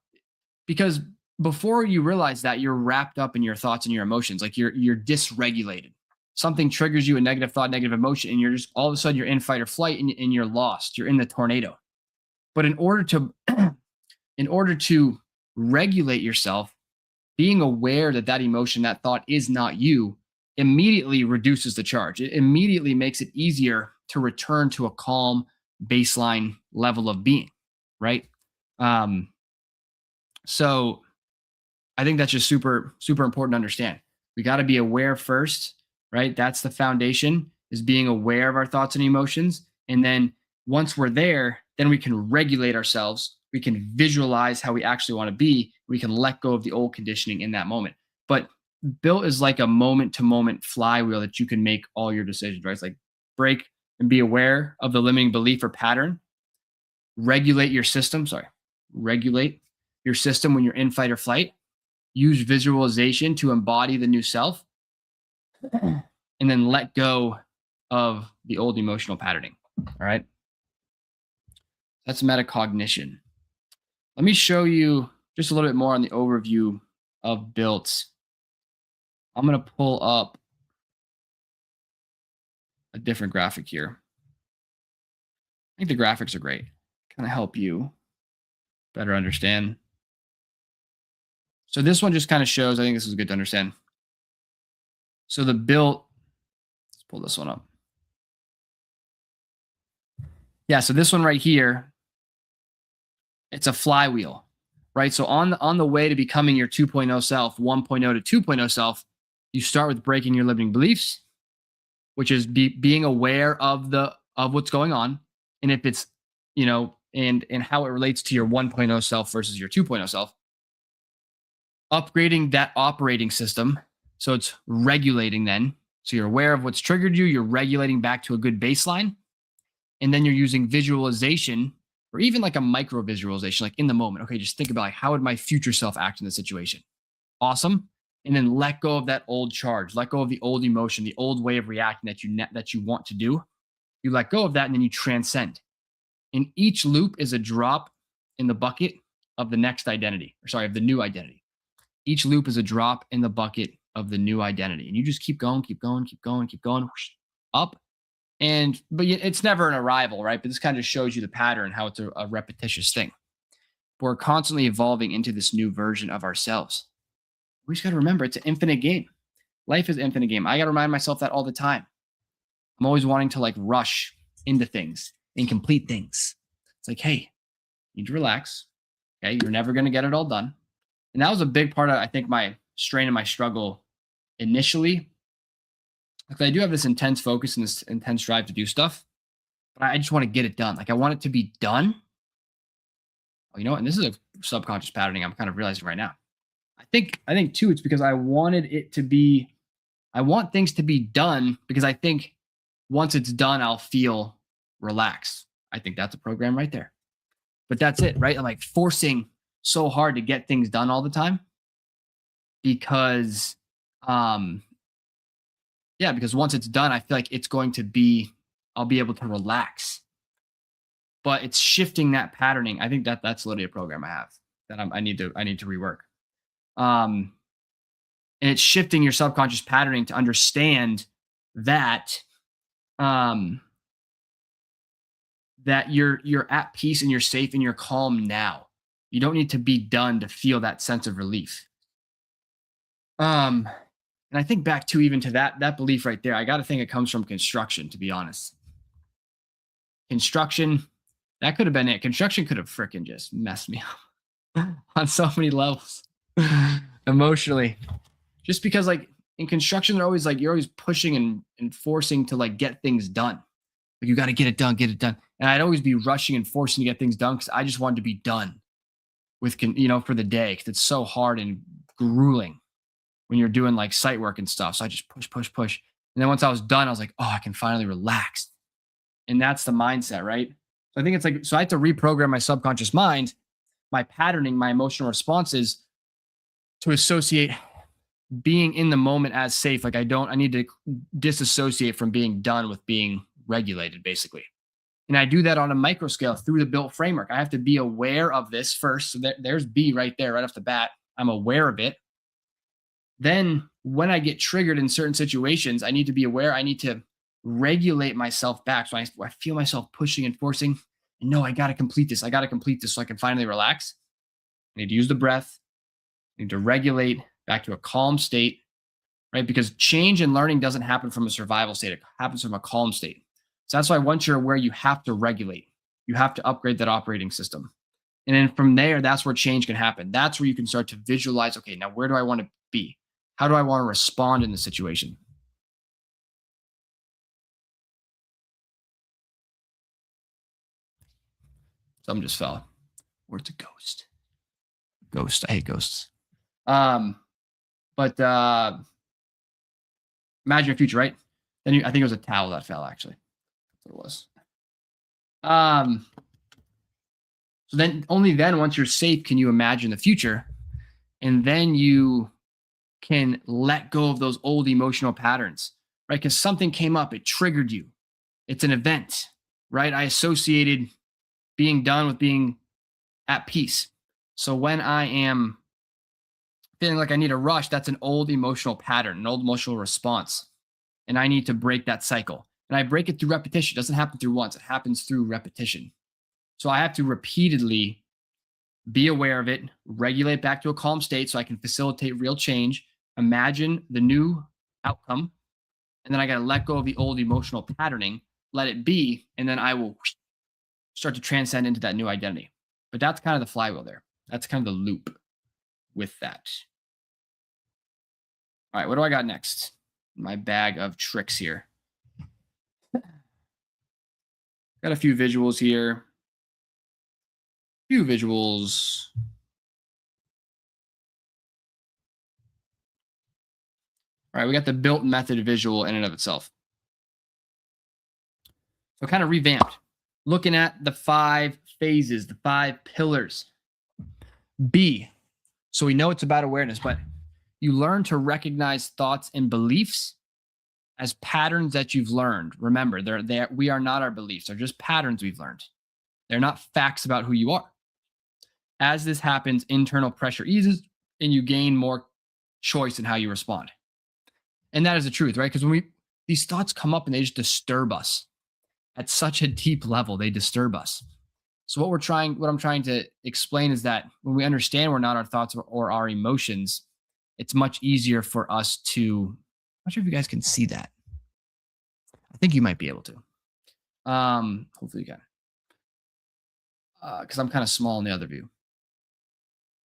because before you realize that you're wrapped up in your thoughts and your emotions, like you're dysregulated. Something triggers you, a negative thought, negative emotion, and you're just all of a sudden you're in fight or flight and you're lost. You're in the tornado. But in order to in order to regulate yourself, being aware that that emotion, that thought is not you, immediately reduces the charge. It immediately makes it easier to return to a calm baseline level of being, right? Um, so I think that's just super, super important to understand. We got to be aware first, right? That's the foundation is being aware of our thoughts and emotions. And then once we're there, then we can regulate ourselves. We can visualize how we actually want to be. We can let go of the old conditioning in that moment. But built is like a moment to moment flywheel that you can make all your decisions, right? It's like break and be aware of the limiting belief or pattern, regulate your system. Regulate your system when you're in fight or flight, use visualization to embody the new self, and then let go of the old emotional patterning. All right. That's metacognition. Let me show you just a little bit more on the overview of built. I'm going to pull up a different graphic here. I think the graphics are great. Kind of help you better understand. So this one just kind of shows, I think this is good to understand. So the built, let's pull this one up. Yeah, so this one right here, it's a flywheel, right? So on the way to becoming your 2.0 self, 1.0 to 2.0 self, you start with breaking your limiting beliefs, which is being aware of what's going on, and if it's, and how it relates to your 1.0 self versus your 2.0 self. Upgrading that operating system, so it's regulating then. So you're aware of what's triggered you, you're regulating back to a good baseline, and then you're using visualization or even like a micro visualization, like in the moment. Okay, just think about like, how would my future self act in this situation? Awesome. And then let go of that old charge, let go of the old emotion, the old way of reacting that you want to do. You let go of that and then you transcend. And each loop is a drop in the bucket of the next identity, of the new identity. Each loop is a drop in the bucket of the new identity. And you just keep going, whoosh, up. But it's never an arrival, right? But this kind of shows you the pattern, how it's a repetitious thing. We're constantly evolving into this new version of ourselves. We just got to remember it's an infinite game. Life is an infinite game. I got to remind myself that all the time. I'm always wanting to like rush into things and complete things. It's like, hey, you need to relax. Okay. You're never going to get it all done. And that was a big part of, I think, my strain and my struggle initially. Because I do have this intense focus and this intense drive to do stuff, but I just want to get it done. Like I want it to be done. Oh, and this is a subconscious patterning I'm kind of realizing right now. I think too, it's because I want things to be done because I think once it's done, I'll feel relaxed. I think that's a program right there. But that's it, right? I'm like forcing so hard to get things done all the time because because once it's done, I feel like I'll be able to relax. But it's shifting that patterning. I think that's literally a program I have that I need to rework. And it's shifting your subconscious patterning to understand that that you're at peace and you're safe and you're calm now. You don't need to be done to feel that sense of relief. And I think back to even to that belief right there. I got to think it comes from construction, to be honest. Construction, that could have been it. Construction could have freaking just messed me up on so many levels emotionally. Just because like in construction, they're always like, you're always pushing and forcing to like get things done. Like you got to get it done. And I'd always be rushing and forcing to get things done because I just wanted to be done with, for the day. Because it's so hard and grueling when you're doing like site work and stuff. So I just push. And then once I was done, I was like, oh, I can finally relax. And that's the mindset, right? So I think it's like, so I have to reprogram my subconscious mind, my patterning, my emotional responses to associate being in the moment as safe. Like I need to disassociate from being done with being regulated, basically. And I do that on a micro scale through the built framework. I have to be aware of this first. So there's B right there, right off the bat. I'm aware of it. Then when I get triggered in certain situations, I need to be aware. I need to regulate myself back. So I feel myself pushing and forcing. And no, I got to complete this. I got to complete this so I can finally relax. I need to use the breath. I need to regulate back to a calm state, right? Because change and learning doesn't happen from a survival state. It happens from a calm state. So that's why once you're aware, you have to regulate. You have to upgrade that operating system. And then from there, that's where change can happen. That's where you can start to visualize, okay, now where do I want to be? How do I want to respond in the situation? Something just fell. Where's a ghost? Ghost. I hate ghosts. But imagine your future, right? Then I think it was a towel that fell, actually. That's what it was. So then only then, once you're safe, can you imagine the future. And then you can let go of those old emotional patterns, right? Because something came up, it triggered you. It's an event, right? I associated being done with being at peace. So when I am feeling like I need a rush, that's an old emotional pattern, an old emotional response. And I need to break that cycle. And I break it through repetition. It doesn't happen through once, it happens through repetition. So I have to repeatedly be aware of it, regulate back to a calm state so I can facilitate real change, imagine the new outcome, and then I got to let go of the old emotional patterning, let it be, and then I will start to transcend into that new identity. But that's kind of the flywheel there. That's kind of the loop with that. All right, what do I got next? My bag of tricks here. Got a few visuals here. Few visuals. All right, we got the built method visual in and of itself. So kind of revamped, looking at the 5 phases, the 5 pillars. B. So we know it's about awareness, but you learn to recognize thoughts and beliefs as patterns that you've learned. Remember, we are not our beliefs. They're just patterns we've learned. They're not facts about who you are. As this happens, internal pressure eases and you gain more choice in how you respond. And that is the truth, right? Because when these thoughts come up and they just disturb us at such a deep level, they disturb us. So what I'm trying to explain is that when we understand we're not our thoughts or our emotions, it's much easier for us to, I'm not sure if you guys can see that. I think you might be able to. Hopefully you can. Because I'm kind of small in the other view.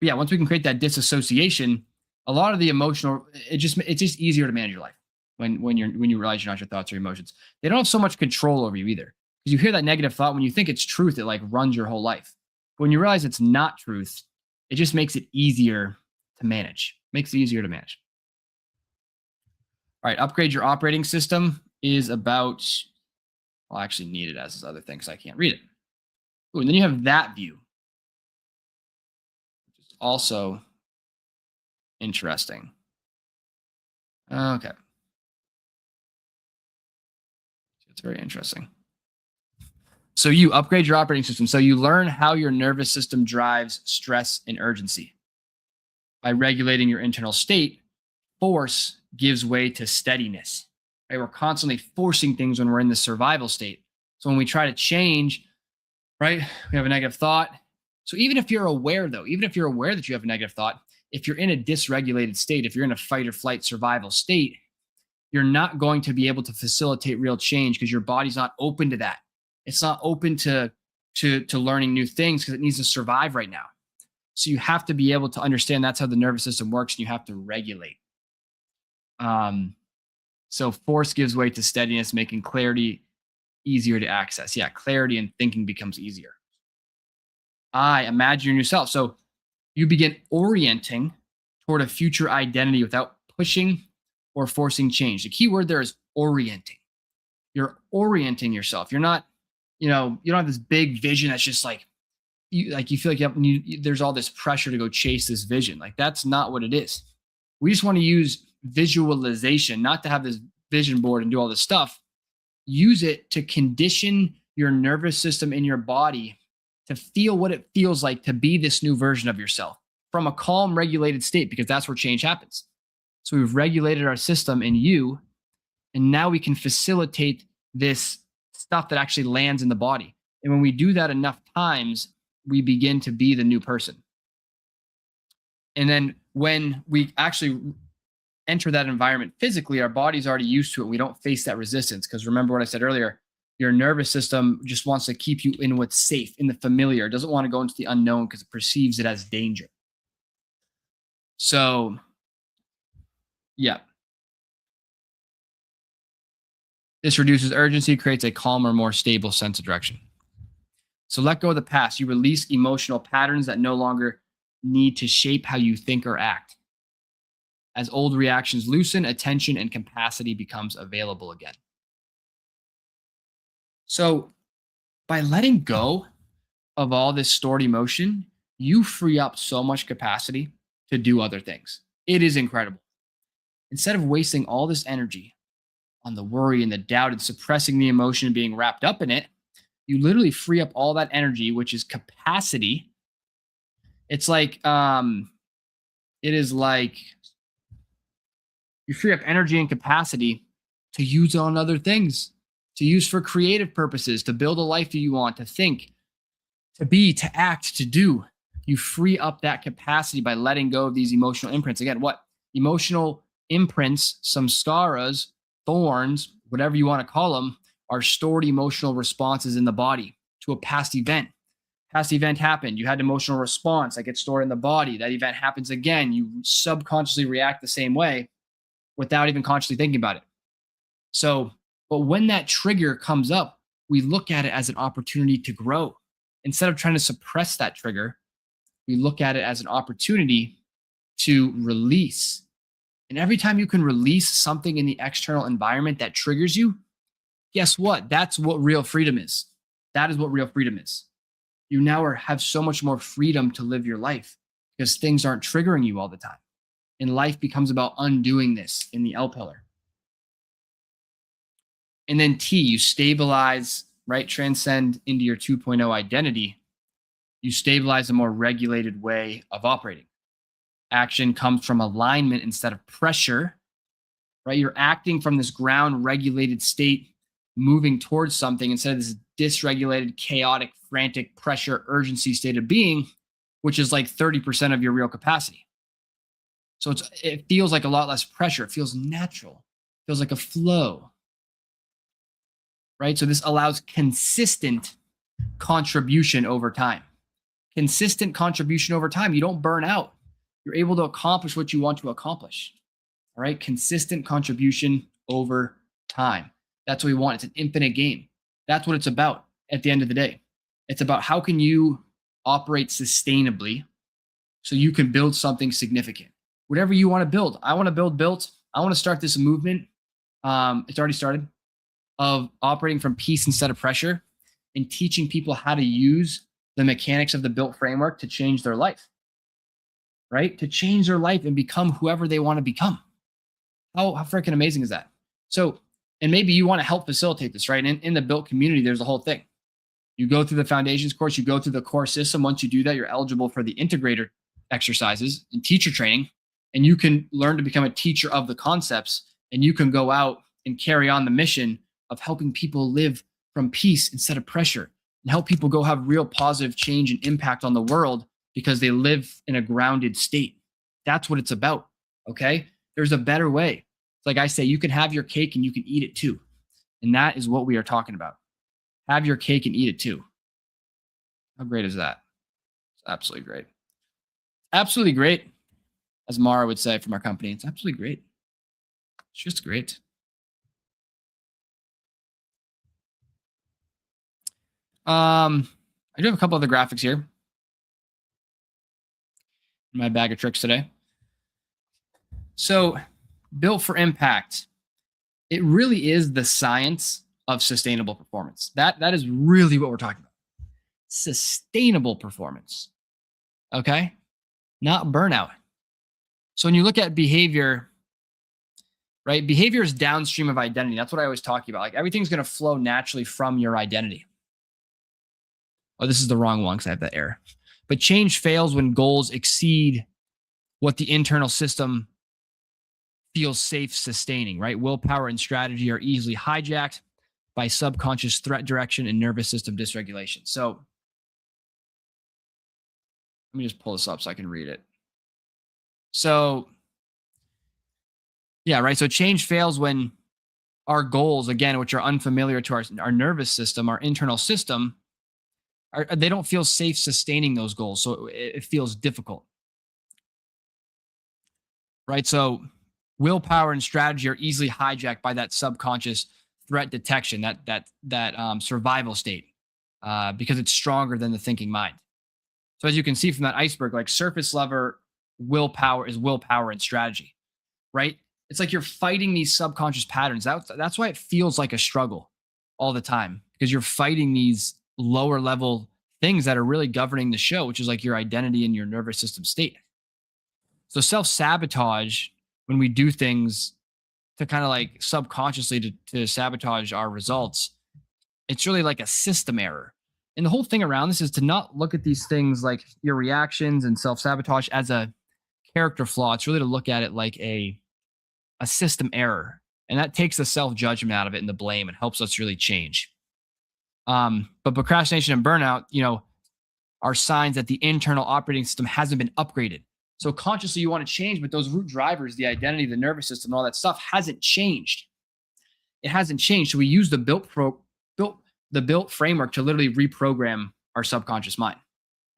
But yeah, once we can create that disassociation, a lot of the emotional, it's just easier to manage your life when you realize you're not your thoughts or emotions. They don't have so much control over you either. Because you hear that negative thought, when you think it's truth, it like runs your whole life. But when you realize it's not truth, it just makes it easier to manage. Makes it easier to manage. All right, upgrade your operating system is about, I'll actually need it as this other thing because I can't read it. Ooh, and then you have that view, which is also interesting. Okay. It's very interesting. So you upgrade your operating system. So you learn how your nervous system drives stress and urgency. By regulating your internal state, force gives way to steadiness. Right? We're constantly forcing things when we're in the survival state. So when we try to change, right, we have a negative thought. So even if you're aware, though, even if you're aware that you have a negative thought, if you're in a dysregulated state, if you're in a fight or flight survival state, you're not going to be able to facilitate real change because your body's not open to that. It's not open to learning new things because it needs to survive right now. So you have to be able to understand that's how the nervous system works, and you have to regulate. So force gives way to steadiness, making clarity easier to access. Yeah, clarity and thinking becomes easier. Imagine yourself. So you begin orienting toward a future identity without pushing or forcing change. The key word there is orienting. You're orienting yourself. You're not, you don't have this big vision that's just like you feel like there's all this pressure to go chase this vision. Like that's not what it is. We just want to use visualization, not to have this vision board and do all this stuff. Use it to condition your nervous system in your body to feel what it feels like to be this new version of yourself from a calm, regulated state, because that's where change happens. So we've regulated our system in you, and now we can facilitate this stuff that actually lands in the body. And when we do that enough times, we begin to be the new person. And then when we actually enter that environment physically, our body's already used to it. We don't face that resistance, because remember what I said earlier, your nervous system just wants to keep you in what's safe, in the familiar. It doesn't want to go into the unknown because it perceives it as danger. So, yeah. This reduces urgency, creates a calmer, more stable sense of direction. So let go of the past. You release emotional patterns that no longer need to shape how you think or act. As old reactions loosen, attention and capacity becomes available again. So by letting go of all this stored emotion, you free up so much capacity to do other things. It is incredible. Instead of wasting all this energy on the worry and the doubt and suppressing the emotion and being wrapped up in it, you literally free up all that energy, which is capacity. It's like, it is like you free up energy and capacity to use on other things, to use for creative purposes, to build a life that you want, to think, to be, to act, to do. You free up that capacity by letting go of these emotional imprints. Again, what? Emotional imprints, samskaras, thorns, whatever you want to call them, are stored emotional responses in the body to a past event. Past event happened. You had an emotional response that gets stored in the body. That event happens again. You subconsciously react the same way without even consciously thinking about it. So, but when that trigger comes up, we look at it as an opportunity to grow. Instead of trying to suppress that trigger, we look at it as an opportunity to release. And every time you can release something in the external environment that triggers you, guess what? That's what real freedom is. That is what real freedom is. You now have so much more freedom to live your life because things aren't triggering you all the time. And life becomes about undoing this in the L pillar. And then T, you stabilize, right? Transcend into your 2.0 identity. You stabilize a more regulated way of operating. Action comes from alignment instead of pressure, right? You're acting from this ground regulated state, moving towards something instead of this dysregulated, chaotic, frantic, pressure, urgency state of being, which is like 30% of your real capacity. So it feels like a lot less pressure. It feels natural. It feels like a flow, right? So this allows consistent contribution over time. Consistent contribution over time. You don't burn out. You're able to accomplish what you want to accomplish. All right. Consistent contribution over time. That's what we want. It's an infinite game. That's what it's about at the end of the day. It's about how can you operate sustainably so you can build something significant. Whatever you want to build. I want to build built. I want to start this movement. It's already started, of operating from peace instead of pressure and teaching people how to use the mechanics of the built framework to change their life, right? To change their life and become whoever they want to become. How freaking amazing is that? So, and maybe you want to help facilitate this, right? In the built community, there's a whole thing. You go through the foundations course, you go through the core system. Once you do that, you're eligible for the integrator exercises and teacher training, and you can learn to become a teacher of the concepts, and you can go out and carry on the mission of helping people live from peace instead of pressure, and help people go have real positive change and impact on the world because they live in a grounded state. That's what it's about. Okay. There's a better way. It's like I say, you can have your cake and you can eat it too. And that is what we are talking about. Have your cake and eat it too. How great is that? It's absolutely great. Absolutely great. As Mara would say from our company, it's absolutely great. It's just great. I do have a couple other graphics here in my bag of tricks today. So, built for impact. It really is the science of sustainable performance. That is really what we're talking about. sustainable performance. Okay. Not burnout. So when you look at behavior, right? Behavior is downstream of identity. That's what I always talk about. Like everything's going to flow naturally from your identity. Oh, this is the wrong one because I have that error. But change fails when goals exceed what the internal system feels safe sustaining, right? Willpower and strategy are easily hijacked by subconscious threat direction and nervous system dysregulation. So let me just pull this up so I can read it. So, yeah, right. So change fails when our goals, again, which are unfamiliar to our nervous system, our internal system, they don't feel safe sustaining those goals. So it feels difficult, right? So willpower and strategy are easily hijacked by that subconscious threat detection, that survival state, because it's stronger than the thinking mind. So as you can see from that iceberg, like surface level willpower is willpower and strategy, right? It's like you're fighting these subconscious patterns. That's why it feels like a struggle all the time, because you're fighting these lower level things that are really governing the show, which is like your identity and your nervous system state. So self sabotage, when we do things to kind of like subconsciously to sabotage our results, it's really like a system error. And the whole thing around this is to not look at these things like your reactions and self sabotage as a character flaw. It's really to look at it like a system error. And that takes the self judgment out of it and the blame and helps us really change. But procrastination and burnout, are signs that the internal operating system hasn't been upgraded. So consciously you want to change, but those root drivers, the identity, the nervous system, all that stuff hasn't changed. It hasn't changed. So we use the built framework to literally reprogram our subconscious mind.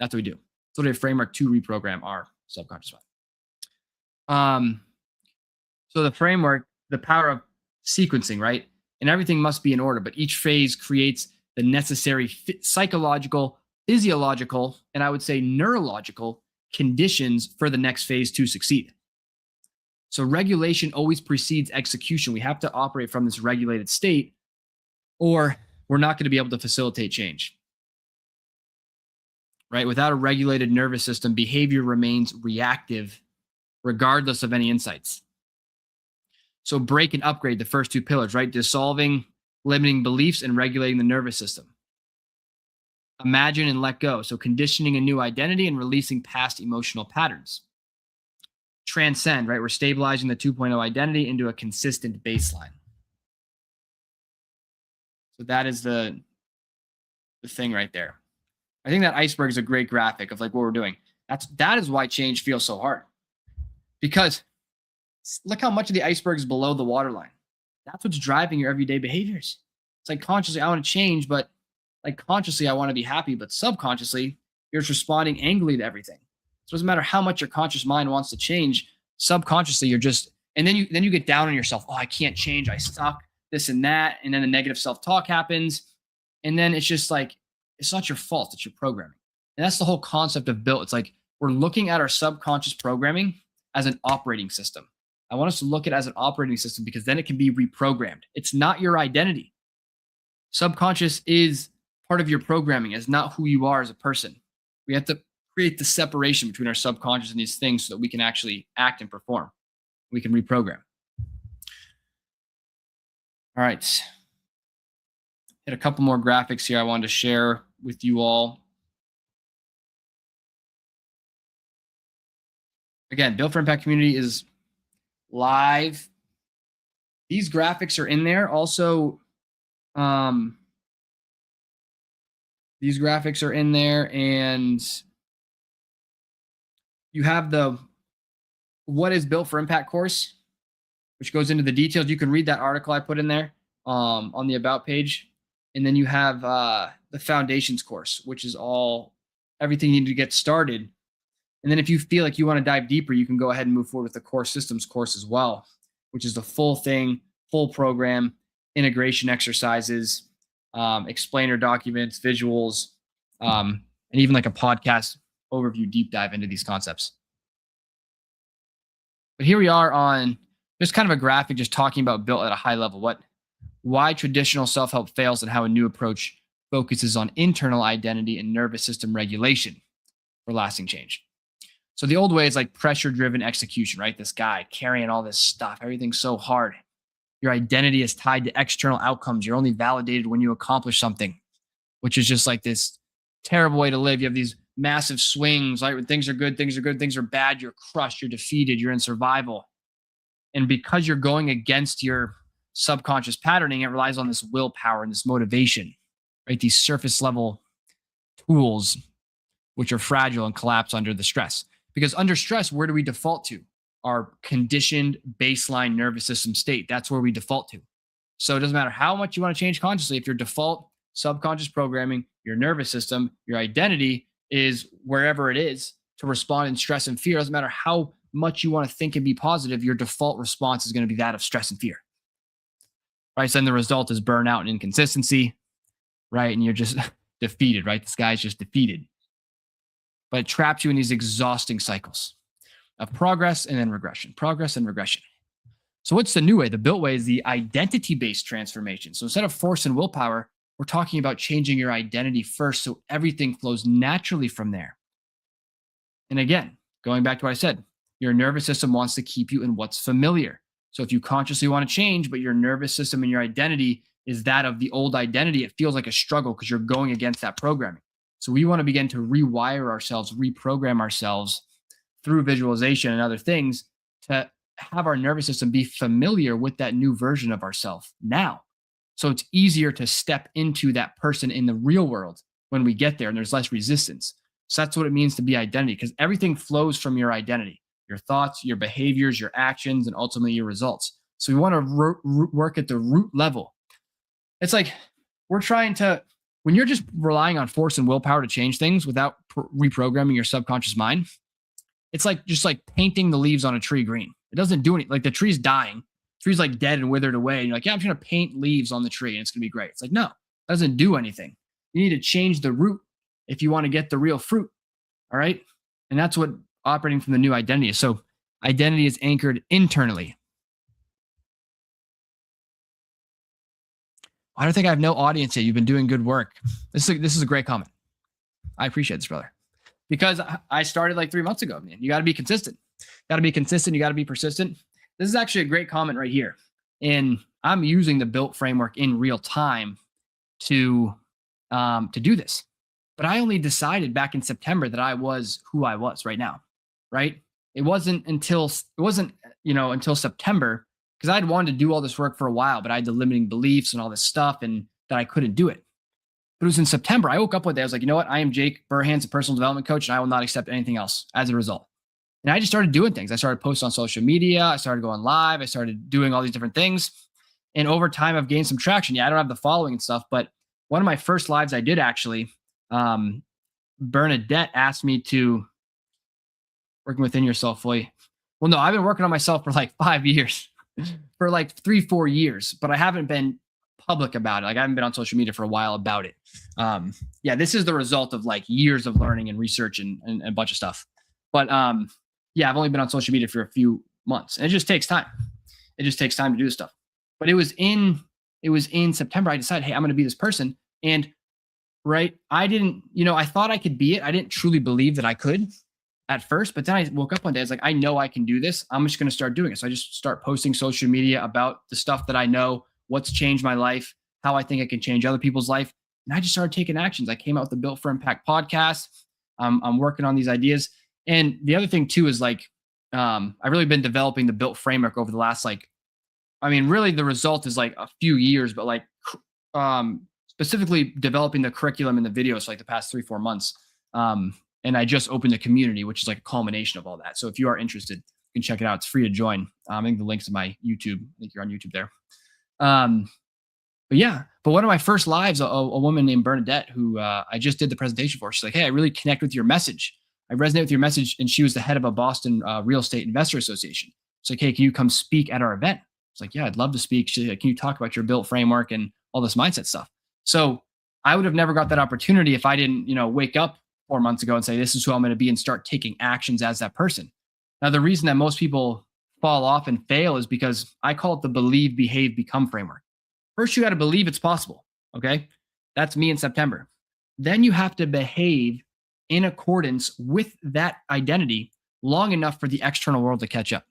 That's what we do. It's literally a framework to reprogram our subconscious mind. So the framework, the power of sequencing, right? And everything must be in order, but each phase creates the necessary psychological, physiological, and I would say neurological conditions for the next phase to succeed. So regulation always precedes execution. We have to operate from this regulated state, or we're not going to be able to facilitate change. Right? Without a regulated nervous system, behavior remains reactive regardless of any insights. So break and upgrade, the first two pillars, right? Dissolving limiting beliefs and regulating the nervous system. Imagine and let go. So conditioning a new identity and releasing past emotional patterns. Transcend, right? We're stabilizing the 2.0 identity into a consistent baseline. So that is the thing right there. I think that iceberg is a great graphic of like what we're doing. That is why change feels so hard. Because look how much of the iceberg is below the waterline. That's what's driving your everyday behaviors. It's like consciously, I want to change, but like consciously, I want to be happy, but subconsciously, you're just responding angrily to everything. So it doesn't matter how much your conscious mind wants to change. Subconsciously, you're just, and then you get down on yourself. Oh, I can't change. I suck. This and that, and then the negative self-talk happens, and then it's just like it's not your fault. It's your programming, and that's the whole concept of built. It's like we're looking at our subconscious programming as an operating system. I want us to look at it as an operating system because then it can be reprogrammed. It's not your identity. Subconscious is part of your programming. It's not who you are as a person. We have to create the separation between our subconscious and these things so that we can actually act and perform. We can reprogram. All right. Hit a couple more graphics here I wanted to share with you all. Again, Built for Impact community is live. These graphics are in there. Also, these graphics are in there, and you have the What is Built for Impact course, which goes into the details. You can read that article I put in there on the About page. And then you have the Foundations course, which is everything you need to get started. And then if you feel like you want to dive deeper, you can go ahead and move forward with the Core Systems course as well, which is the full thing, full program, integration exercises, explainer documents, visuals, and even like a podcast overview deep dive into these concepts. But here we are on just kind of a graphic just talking about Built at a high level, why traditional self-help fails and how a new approach focuses on internal identity and nervous system regulation for lasting change. So the old way is like pressure driven execution, right? This guy carrying all this stuff, everything's so hard. Your identity is tied to external outcomes. You're only validated when you accomplish something, which is just like this terrible way to live. You have these massive swings, right? When things are good, things are good, things are bad, you're crushed, you're defeated, you're in survival. And because you're going against your subconscious patterning, it relies on this willpower and this motivation, right? These surface level tools, which are fragile and collapse under the stress. Because under stress, where do we default to? Our conditioned baseline nervous system state. That's where we default to. So it doesn't matter how much you want to change consciously. If your default subconscious programming, your nervous system, your identity is wherever it is to respond in stress and fear, it doesn't matter how much you want to think and be positive, your default response is going to be that of stress and fear. Right. So then the result is burnout and inconsistency. Right. And you're just defeated, right? This guy's just defeated. But it traps you in these exhausting cycles of progress and then regression, progress and regression. So what's the new way? The built way is the identity-based transformation. So instead of force and willpower, we're talking about changing your identity first so everything flows naturally from there. And again, going back to what I said, your nervous system wants to keep you in what's familiar. So if you consciously want to change, but your nervous system and your identity is that of the old identity, it feels like a struggle because you're going against that programming. So we want to begin to rewire ourselves, reprogram ourselves through visualization and other things to have our nervous system be familiar with that new version of ourselves now. So it's easier to step into that person in the real world when we get there and there's less resistance. So that's what it means to be identity, because everything flows from your identity, your thoughts, your behaviors, your actions, and ultimately your results. So we want to work at the root level. It's like we're trying to, when you're just relying on force and willpower to change things without reprogramming your subconscious mind, it's like just like painting the leaves on a tree green. It doesn't do anything. Like the tree's dying. The tree's like dead and withered away. And you're like, yeah, I'm trying to paint leaves on the tree and it's going to be great. It's like, no, it doesn't do anything. You need to change the root if you want to get the real fruit. All right. And that's what operating from the new identity is. So identity is anchored internally. I don't think I have no audience yet. You've been doing good work. This is a great comment. I appreciate this, brother. Because I started like 3 months ago, man. You got to be consistent. Got to be consistent. You got to be persistent. This is actually a great comment right here. And I'm using the built framework in real time to do this. But I only decided back in September that I was who I was right now, right? It wasn't until September, because I'd wanted to do all this work for a while, but I had the limiting beliefs and all this stuff and that I couldn't do it. But it was in September. I woke up one day. I was like, you know what? I am Jake Burhan's a personal development coach, and I will not accept anything else as a result. And I just started doing things. I started posting on social media. I started going live. I started doing all these different things. And over time, I've gained some traction. Yeah, I don't have the following and stuff, but one of my first lives I did actually, Bernadette asked me to working within yourself fully. Well, no, I've been working on myself for like 5 years, for like 3-4 years, but I haven't been public about it. Like I haven't been on social media for a while about it. Yeah, this is the result of like years of learning and research and a bunch of stuff. But yeah, I've only been on social media for a few months, and it just takes time. It just takes time to do this stuff. But it was in September. I decided, hey, I'm going to be this person. And right, I thought I could be it. I didn't truly believe that I could at first, but then I woke up one day. I was like, I know I can do this. I'm just going to start doing it. So I just start posting social media about the stuff that I know, what's changed my life, how I think I can change other people's life. And I just started taking actions. I came out with the Built for Impact podcast. I'm working on these ideas. And the other thing too is like, I've really been developing the Built framework over the last, really the result is like a few years, but like specifically developing the curriculum and the videos like the past 3-4 months. And I just opened the community, which is like a culmination of all that. So if you are interested, you can check it out. It's free to join. I think the link's in my YouTube. I think you're on YouTube there. But one of my first lives, a woman named Bernadette, who I just did the presentation for, she's like, hey, I really connect with your message. I resonate with your message. And she was the head of a Boston real estate investor association. She's like, hey, can you come speak at our event? It's like, yeah, I'd love to speak. She's like, can you talk about your Built framework and all this mindset stuff? So I would have never got that opportunity if I didn't, wake up 4 months ago and say, this is who I'm going to be and start taking actions as that person. Now, the reason that most people fall off and fail is because I call it the believe, behave, become framework. First, you got to believe it's possible. Okay. That's me in September. Then you have to behave in accordance with that identity long enough for the external world to catch up.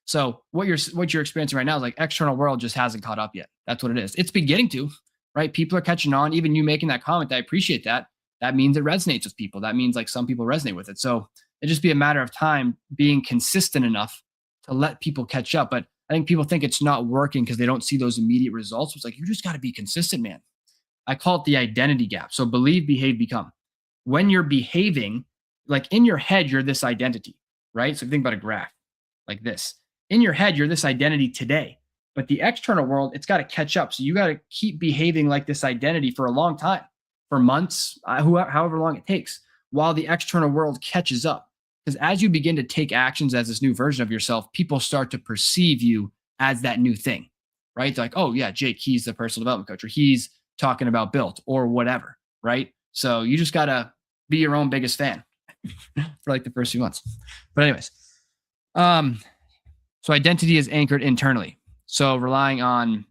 So what you're experiencing right now is like external world just hasn't caught up yet. That's what it is. It's beginning to, right? People are catching on. Even you making that comment, I appreciate that. That means it resonates with people. That means like some people resonate with it. So it just be a matter of time being consistent enough to let people catch up. But I think people think it's not working because they don't see those immediate results. It's like you just got to be consistent, man. I call it the identity gap. So believe, behave, become. When you're behaving, like in your head, you're this identity, right? So think about a graph like this. In your head, you're this identity today, but the external world, it's got to catch up. So you got to keep behaving like this identity for a long time, for months, however long it takes, while the external world catches up. Because as you begin to take actions as this new version of yourself, people start to perceive you as that new thing, right? They're like, oh yeah, Jake, he's the personal development coach, or he's talking about built or whatever, right? So you just got to be your own biggest fan for like the first few months. But anyways, so identity is anchored internally. So relying on,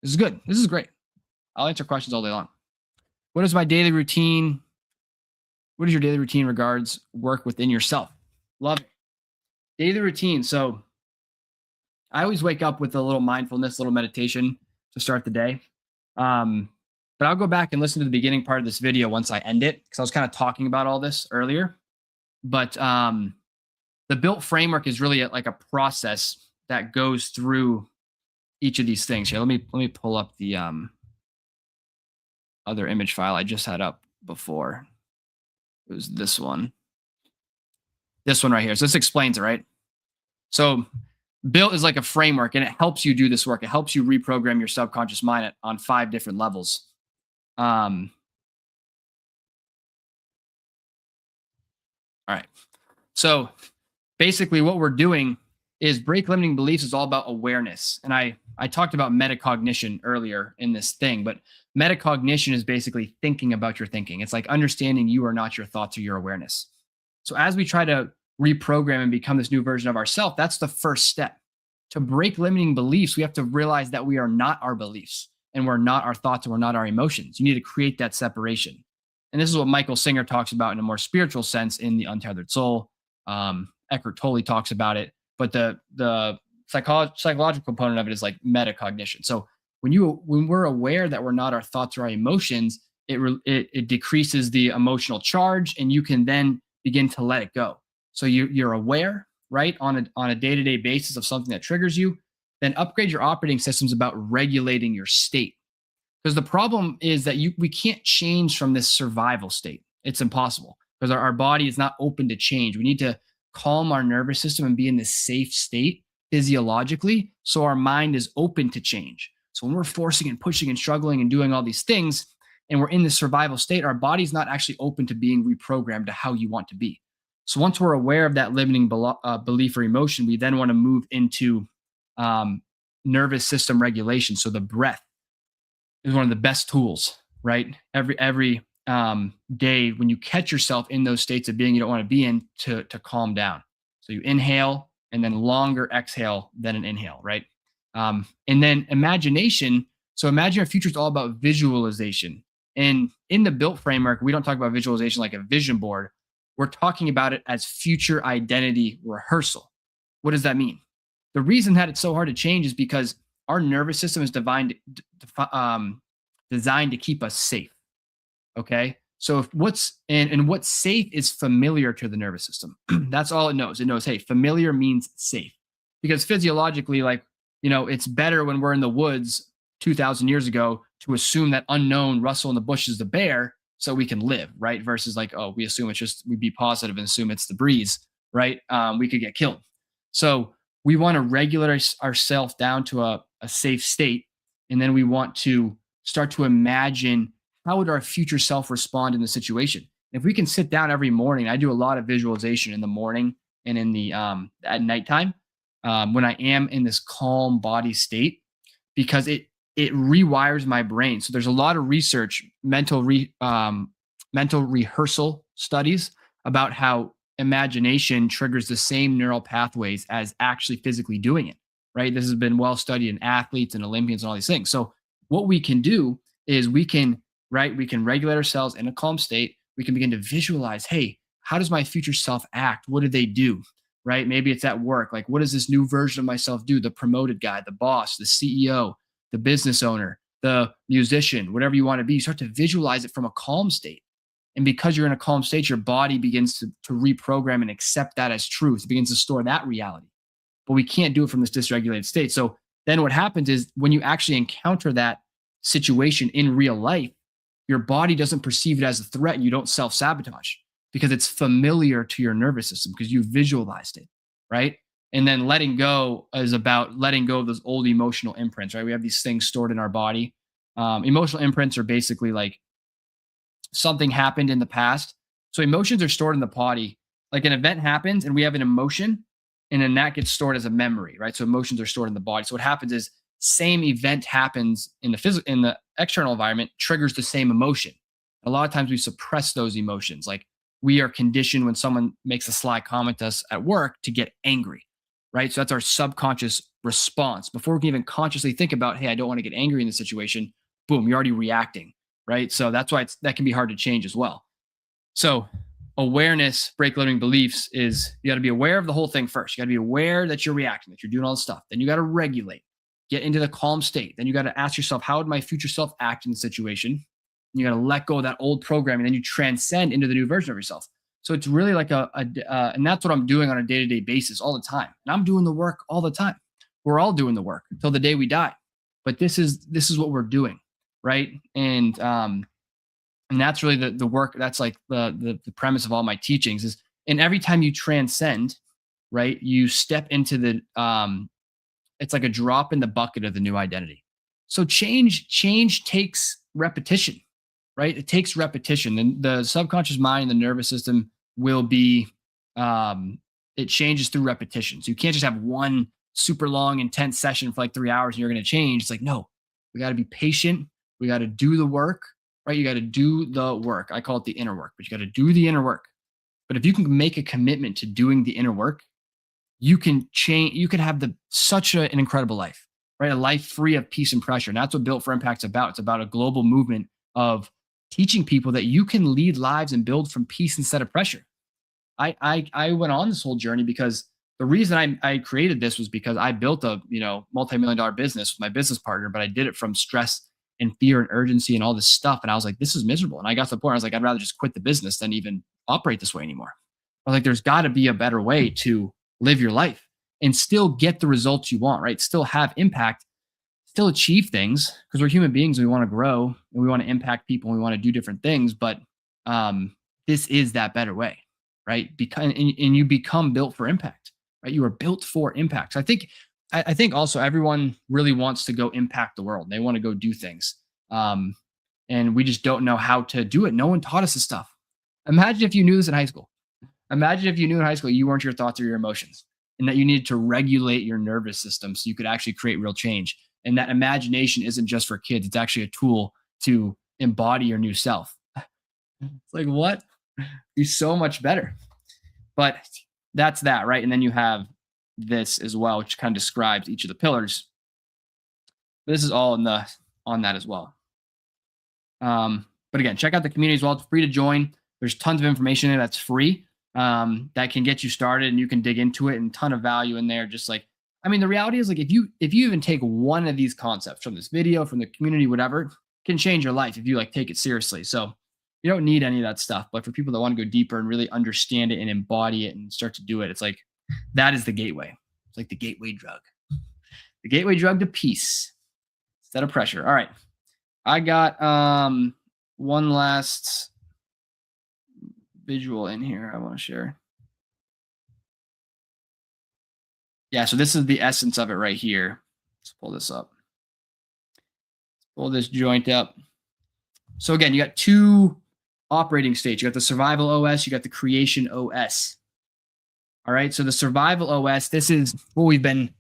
this is good. This is great. I'll answer questions all day long. What is my daily routine? What is your daily routine regards work within yourself? Love it. Daily routine. So I always wake up with a little mindfulness, little meditation to start the day. But I'll go back and listen to the beginning part of this video once I end it, because I was kind of talking about all this earlier. But the built framework is really like a process that goes through each of these things. Here, let me pull up the other image file I just had up before. It was this one right here. So this explains it, right? So built is like a framework, and it helps you do this work. It helps you reprogram your subconscious mind on 5 different levels. All right. So basically what we're doing is break limiting beliefs is all about awareness. And I talked about metacognition earlier in this thing, but metacognition is basically thinking about your thinking. It's like understanding you are not your thoughts or your awareness. So as we try to reprogram and become this new version of ourselves, that's the first step. To break limiting beliefs, we have to realize that we are not our beliefs, and we're not our thoughts, and we're not our emotions. You need to create that separation. And this is what Michael Singer talks about in a more spiritual sense in The Untethered Soul. Eckhart Tolle talks about it, but the psychological component of it is like metacognition. So when we're aware that we're not our thoughts or our emotions, it decreases the emotional charge, and you can then begin to let it go. So you're aware, right, on a day-to-day basis of something that triggers you. Then upgrade your operating systems about regulating your state. Because the problem is that we can't change from this survival state. It's impossible, because our body is not open to change. We need to calm our nervous system and be in this safe state physiologically, so our mind is open to change. So when we're forcing and pushing and struggling and doing all these things, and we're in this survival state, our body's not actually open to being reprogrammed to how you want to be. So once we're aware of that limiting belief or emotion, we then want to move into nervous system regulation. So the breath is one of the best tools, right? Every day when you catch yourself in those states of being you don't want to be in, to calm down. So you inhale and then longer exhale than an inhale, right? And then imagination. So imagine your future is all about visualization. And in the built framework, we don't talk about visualization like a vision board. We're talking about it as future identity rehearsal. What does that mean? The reason that it's so hard to change is because our nervous system is designed to keep us safe. Okay. So if what's safe is familiar to the nervous system. That's all it knows. It knows, hey, familiar means safe. Because physiologically, like, it's better when we're in the woods 2,000 years ago to assume that unknown rustle in the bush is the bear so we can live, right? Versus like, oh, we assume we be positive and assume it's the breeze, right? We could get killed. So we want to regulate ourselves down to a safe state. And then we want to start to imagine, how would our future self respond in the situation? If we can sit down every morning, I do a lot of visualization in the morning and in the at nighttime, when I am in this calm body state, because it rewires my brain. So there's a lot of research, mental rehearsal studies about how imagination triggers the same neural pathways as actually physically doing it, right? This has been well studied in athletes and Olympians and all these things. So what we can do is we can, right? We can regulate ourselves in a calm state. We can begin to visualize, hey, how does my future self act? What do they do? Right? Maybe it's at work. Like, what does this new version of myself do? The promoted guy, the boss, the CEO, the business owner, the musician, whatever you want to be. You start to visualize it from a calm state. And because you're in a calm state, your body begins to reprogram and accept that as truth. It begins to store that reality. But we can't do it from this dysregulated state. So then what happens is when you actually encounter that situation in real life, your body doesn't perceive it as a threat and you don't self sabotage because it's familiar to your nervous system because you visualized it, right? And then letting go is about letting go of those old emotional imprints, right? We have these things stored in our body. Emotional imprints are basically like something happened in the past. So emotions are stored in the body. Like an event happens and we have an emotion, and then that gets stored as a memory, right? So emotions are stored in the body. So what happens is same event happens in the physical, in the external environment, triggers the same emotion. A lot of times we suppress those emotions. Like we are conditioned when someone makes a sly comment to us at work to get angry, right? So that's our subconscious response. Before we can even consciously think about, hey, I don't want to get angry in this situation, boom, you're already reacting, right? So that's why that can be hard to change as well. So awareness, break limiting beliefs is you got to be aware of the whole thing first. You got to be aware that you're reacting, that you're doing all this stuff. Then you got to regulate, get into the calm state. Then you got to ask yourself, how would my future self act in the situation? You got to let go of that old programming, and then you transcend into the new version of yourself. So it's really like and that's what I'm doing on a day-to-day basis all the time. And I'm doing the work all the time. We're all doing the work until the day we die. But this is what we're doing, right? And that's really the work. That's like the premise of all my teachings is, and every time you transcend, right, you step into the it's like a drop in the bucket of the new identity. So change takes repetition, right? It takes repetition. And the subconscious mind and the nervous system will be it changes through repetition. So you can't just have one super long, intense session for like 3 hours and you're going to change. It's like, no, we got to be patient. We got to do the work, right? You got to do the work. I call it the inner work, but you got to do the inner work. But if you can make a commitment to doing the inner work, you can change, you can have such an incredible life, right? A life free of peace and pressure. And that's what Built for Impact's about. It's about a global movement of teaching people that you can lead lives and build from peace instead of pressure. I went on this whole journey because the reason I created this was because I built a multi-million-dollar business with my business partner, but I did it from stress and fear and urgency and all this stuff. And I was like, this is miserable. And I got to the point where I was like, I'd rather just quit the business than even operate this way anymore. I was like, there's got to be a better way to live your life and still get the results you want, right? Still have impact, still achieve things, because we're human beings. We want to grow and we want to impact people and we want to do different things. But this is that better way, right? Because and you become built for impact, right? You are built for impact. So I think also everyone really wants to go impact the world. They want to go do things. And we just don't know how to do it. No one taught us this stuff. Imagine if you knew this in high school. Imagine if you knew in high school you weren't your thoughts or your emotions, and that you needed to regulate your nervous system so you could actually create real change. And that imagination isn't just for kids. It's actually a tool to embody your new self. It's like, what? Be so much better. But that's that, right? And then you have this as well, which kind of describes each of the pillars. This is all on that as well. But again, check out the community as well. It's free to join. There's tons of information in there that's free that can get you started, and you can dig into it, and ton of value in there. Just like, I mean, the reality is, like, if you even take one of these concepts from this video, from the community, whatever, it can change your life if you like take it seriously. So you don't need any of that stuff. But for people that want to go deeper and really understand it and embody it and start to do it, it's like, that is the gateway. It's like the gateway drug. The gateway drug to peace instead of pressure. All right. I got one last visual in here I want to share. Yeah, so this is the essence of it right here. Let's pull this up. Pull this joint up. So again, you got two operating states. You got the survival OS, you got the creation OS. All right, so the survival OS, this is what we've been.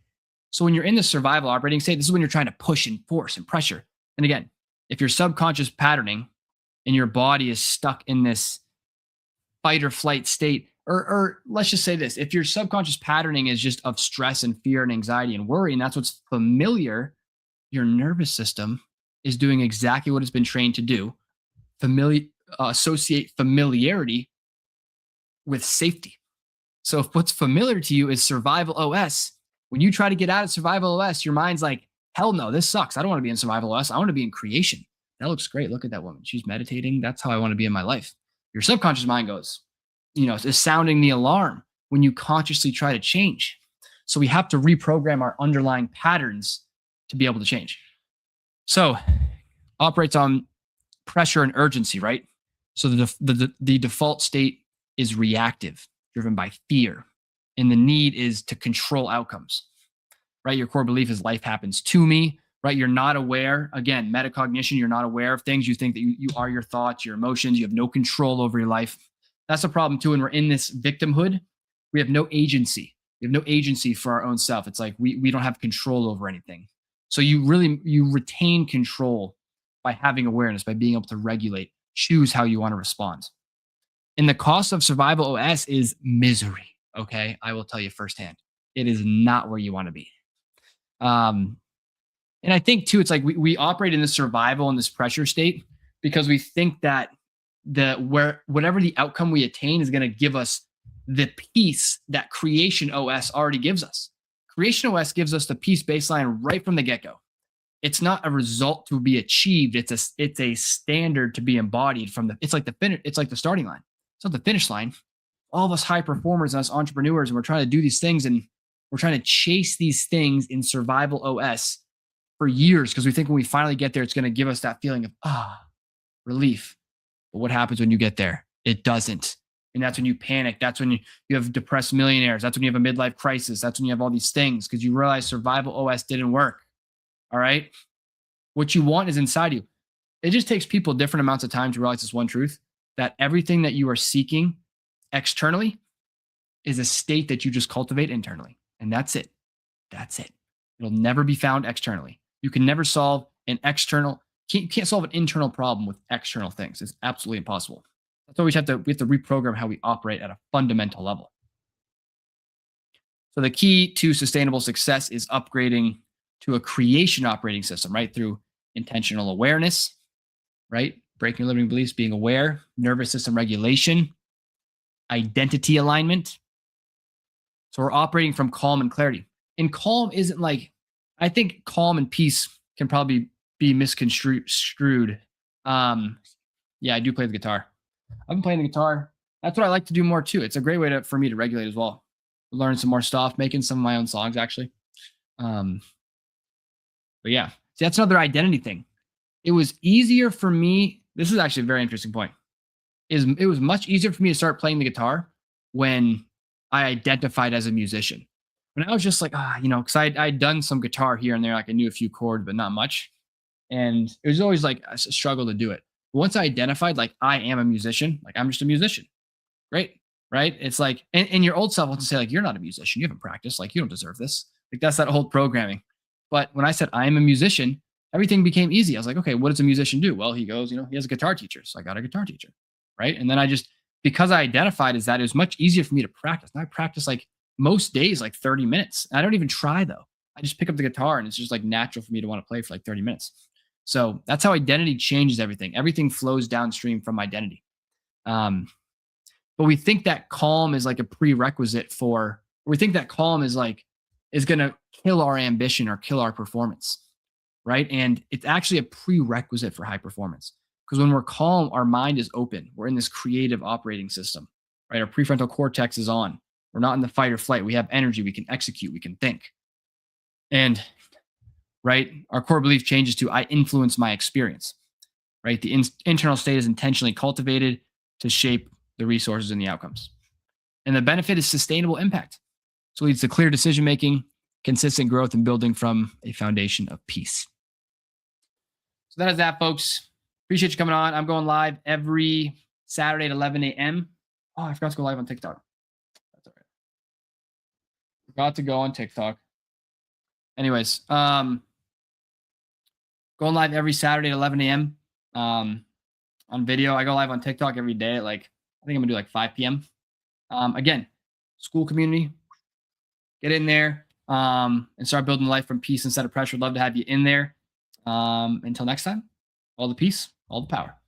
So when you're in the survival operating state, this is when you're trying to push and force and pressure. And again, if your subconscious patterning and your body is stuck in this fight or flight state, or let's just say this, if your subconscious patterning is just of stress and fear and anxiety and worry, and that's what's familiar, your nervous system is doing exactly what it's been trained to do. Associate familiarity with safety. So if what's familiar to you is survival OS, when you try to get out of survival OS, your mind's like, hell no, this sucks. I don't want to be in survival OS. I want to be in creation. That looks great. Look at that woman. She's meditating. That's how I want to be in my life. Your subconscious mind goes, is sounding the alarm when you consciously try to change. So we have to reprogram our underlying patterns to be able to change. So operates on pressure and urgency, right? So the default state is reactive, driven by fear. And the need is to control outcomes, right? Your core belief is life happens to me, right? You're not aware. Again, metacognition, you're not aware of things. You think that you are your thoughts, your emotions. You have no control over your life. That's a problem too. And we're in this victimhood. We have no agency. We have no agency for our own self. It's like we don't have control over anything. So you retain control by having awareness, by being able to regulate, choose how you want to respond. And the cost of survival OS is misery. Okay. I will tell you firsthand. It is not where you want to be. And I think too, it's like we operate in this survival and this pressure state because we think that whatever the outcome we attain is going to give us the peace that creation OS already gives us. Creation OS gives us the peace baseline right from the get-go. It's not a result to be achieved. It's a standard to be embodied it's like the starting line. It's not the finish line. All of us high performers and us entrepreneurs, and we're trying to do these things and we're trying to chase these things in survival OS for years because we think when we finally get there, it's going to give us that feeling of relief. But what happens when you get there? It doesn't. And that's when you panic. That's when you have depressed millionaires. That's when you have a midlife crisis. That's when you have all these things because you realize survival OS didn't work. All right. What you want is inside you. It just takes people different amounts of time to realize this one truth, that everything that you are seeking externally is a state that you just cultivate internally. And that's it. That's it. It'll never be found externally. You can never solve you can't solve an internal problem with external things. It's absolutely impossible. That's why we have to reprogram how we operate at a fundamental level. So the key to sustainable success is upgrading to a creation operating system, right? Through intentional awareness, right? Breaking your limiting beliefs, being aware, nervous system regulation, identity alignment. So we're operating from calm and clarity. And calm isn't like, I think calm and peace can probably be misconstrued. Yeah, I do play the guitar. I've been playing the guitar. That's what I like to do more too. It's a great way for me to regulate as well. Learn some more stuff, making some of my own songs actually. But yeah, see, that's another identity thing. It was easier for me. This is actually a very interesting point. It was much easier for me to start playing the guitar when I identified as a musician. When I was just like, because I'd done some guitar here and there, like I knew a few chords, but not much. And it was always like a struggle to do it. But once I identified, like I am a musician, like I'm just a musician. Great. Right. It's like, and your old self wants to say, like, you're not a musician. You haven't practiced. Like, you don't deserve this. Like, that's that old programming. But when I said I am a musician, everything became easy. I was like, okay, what does a musician do? Well, he goes, he has a guitar teacher. So I got a guitar teacher. Right. And then because I identified as that, it was much easier for me to practice. And I practice like most days, like 30 minutes. I don't even try though. I just pick up the guitar and it's just like natural for me to want to play for like 30 minutes. So that's how identity changes everything. Everything flows downstream from identity. But we think that calm is like a prerequisite we think that calm is going to kill our ambition or kill our performance. Right. And it's actually a prerequisite for high performance. Because when we're calm, our mind is open. We're in this creative operating system, right? Our prefrontal cortex is on. We're not in the fight or flight. We have energy. We can execute. We can think. And, right, our core belief changes to I influence my experience, right? The internal state is intentionally cultivated to shape the resources and the outcomes. And the benefit is sustainable impact. So it leads to clear decision-making, consistent growth, and building from a foundation of peace. So that is that, folks. Appreciate you coming on. I'm going live every Saturday at 11 a.m. Oh, I forgot to go live on TikTok. That's all right. Forgot to go on TikTok. Anyways, going live every Saturday at 11 a.m. On video. I go live on TikTok every day at I think I'm going to do like 5 p.m. Again, school community. Get in there and start building life from peace instead of pressure. Love to have you in there. Until next time, all the peace, all the power.